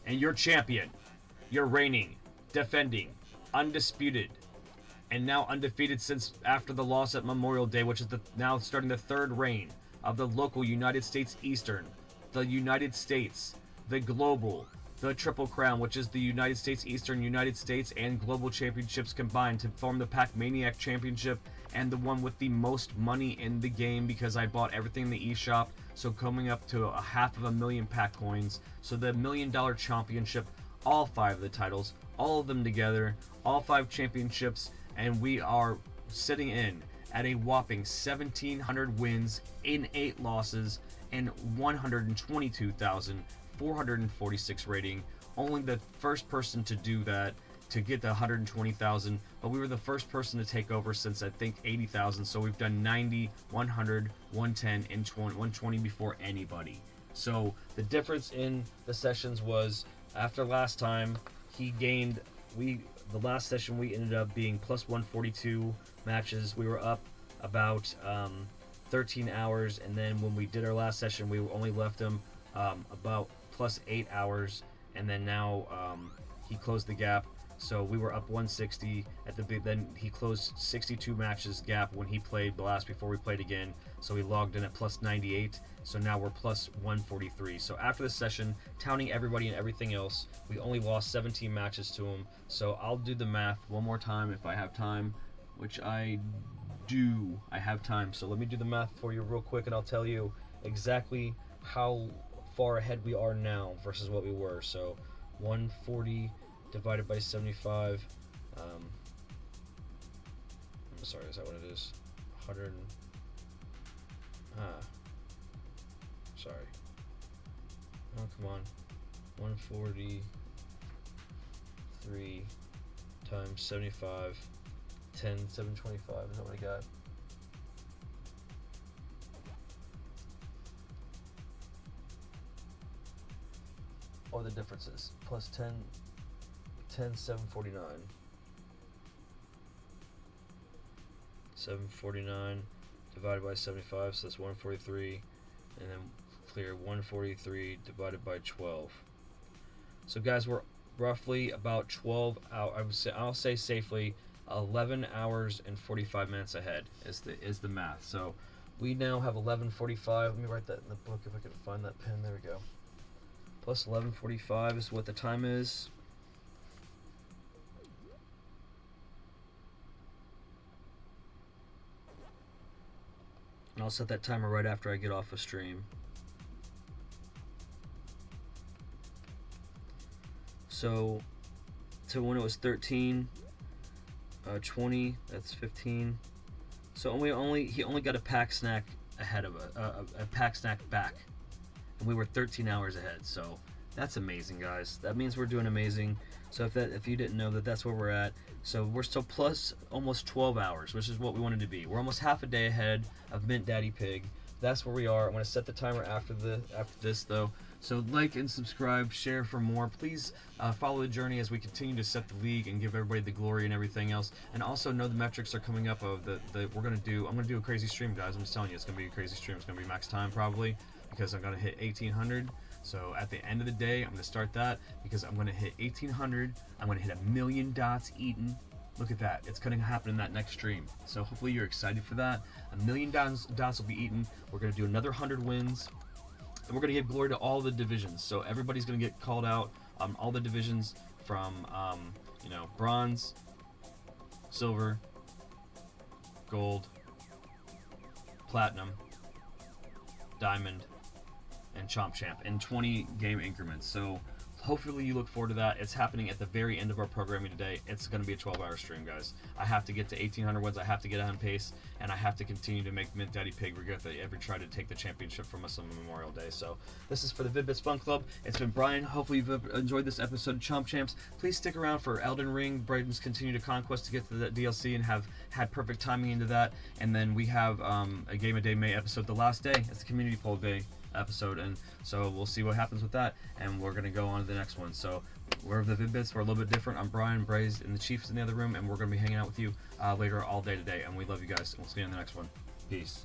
And your champion, your reigning, defending, undisputed, and now undefeated since after the loss at Memorial Day, which is now starting the 3rd reign of the local United States Eastern, the United States, the global, the Triple Crown, which is the United States, Eastern United States, and Global Championships combined to form the Pac-Maniac Championship, and the one with the most money in the game because I bought everything in the eShop, so coming up to a $500,000 Pac coins. So the $1 Million Championship, all 5 of the titles, all of them together, all 5 championships, and we are sitting in at a whopping 1,700 wins in 8 losses and 122,446 rating. Only the first person to do that, to get the 120,000, but we were the first person to take over since I think 80,000, so we've done 90, 100, 110, and 120 before anybody. So the difference in the sessions was, after last time, he gained, the last session we ended up being plus 142 matches. We were up about 13 hours, and then when we did our last session, we only left him about plus 8 hours, and then now he closed the gap. So we were up 160 at the big. Then he closed 62 matches gap when he played the last before we played again. So he logged in at plus 98. So now we're plus 143. So after this session, counting everybody and everything else, we only lost 17 matches to him. So I'll do the math one more time if I have time, which I do. I have time. So let me do the math for you real quick, and I'll tell you exactly how far ahead we are now versus what we were. So 140 divided by 75. I'm sorry, is that what it is? 100. Sorry. Oh, come on. 143 times 75. 10, 725. Is that what I got? Or the differences. Plus 10, 749. 749 divided by 75, so that's 143, and then clear 143 divided by 12. So guys, we're roughly about 12 hours. I'll say safely 11 hours and 45 minutes ahead is the math. So we now have 11:45. Let me write that in the book if I can find that pen. There we go. Plus 11:45 is what the time is. And I'll set that timer right after I get off a stream. So, to when it was 13, 20, that's 15. So he only got a pack snack ahead of a pack snack back, and we were 13 hours ahead. So that's amazing, guys. That means we're doing amazing. So if you didn't know that's where we're at. So we're still plus almost 12 hours, which is what we wanted to be. We're almost half a day ahead of Mint Daddy Pig. That's where we are. I'm gonna set the timer after this though. So like and subscribe, share for more. Please follow the journey as we continue to set the league and give everybody the glory and everything else. And also know the metrics are coming up of I'm gonna do a crazy stream, guys. I'm just telling you, it's gonna be a crazy stream. It's gonna be max time probably, because I'm gonna hit 1800. So at the end of the day, I'm gonna start that because I'm gonna hit 1800. I'm gonna hit 1 million dots eaten. Look at that. It's gonna happen in that next stream. So hopefully you're excited for that. 1 million dots will be eaten. We're gonna do another 100 wins. And we're gonna give glory to all the divisions. So everybody's gonna get called out. All the divisions from bronze, silver, gold, platinum, diamond, and Chomp Champ in 20 game increments. So hopefully you look forward to that. It's happening at the very end of our programming today. It's going to be a 12-hour stream, guys. I have to get to 1,800 wins. I have to get on pace, and I have to continue to make Mint Daddy Pig regret that he ever tried to take the championship from us on Memorial Day. So this is for the Vid-Bits Fun Club. It's been Brian. Hopefully you've enjoyed this episode of Chomp Champs. Please stick around for Elden Ring. Braden's continue to conquest to get to that DLC and have had perfect timing into that. And then we have a Game of Day May episode the last day. It's the community poll day episode, and so we'll see what happens with that, and we're gonna go on to the next one. So we're the Vid-Bits. We're a little bit different. I'm Brian, Braze, and the Chief's in the other room, and we're gonna be hanging out with you later all day today, and we love you guys, and we'll see you in the next one. Peace.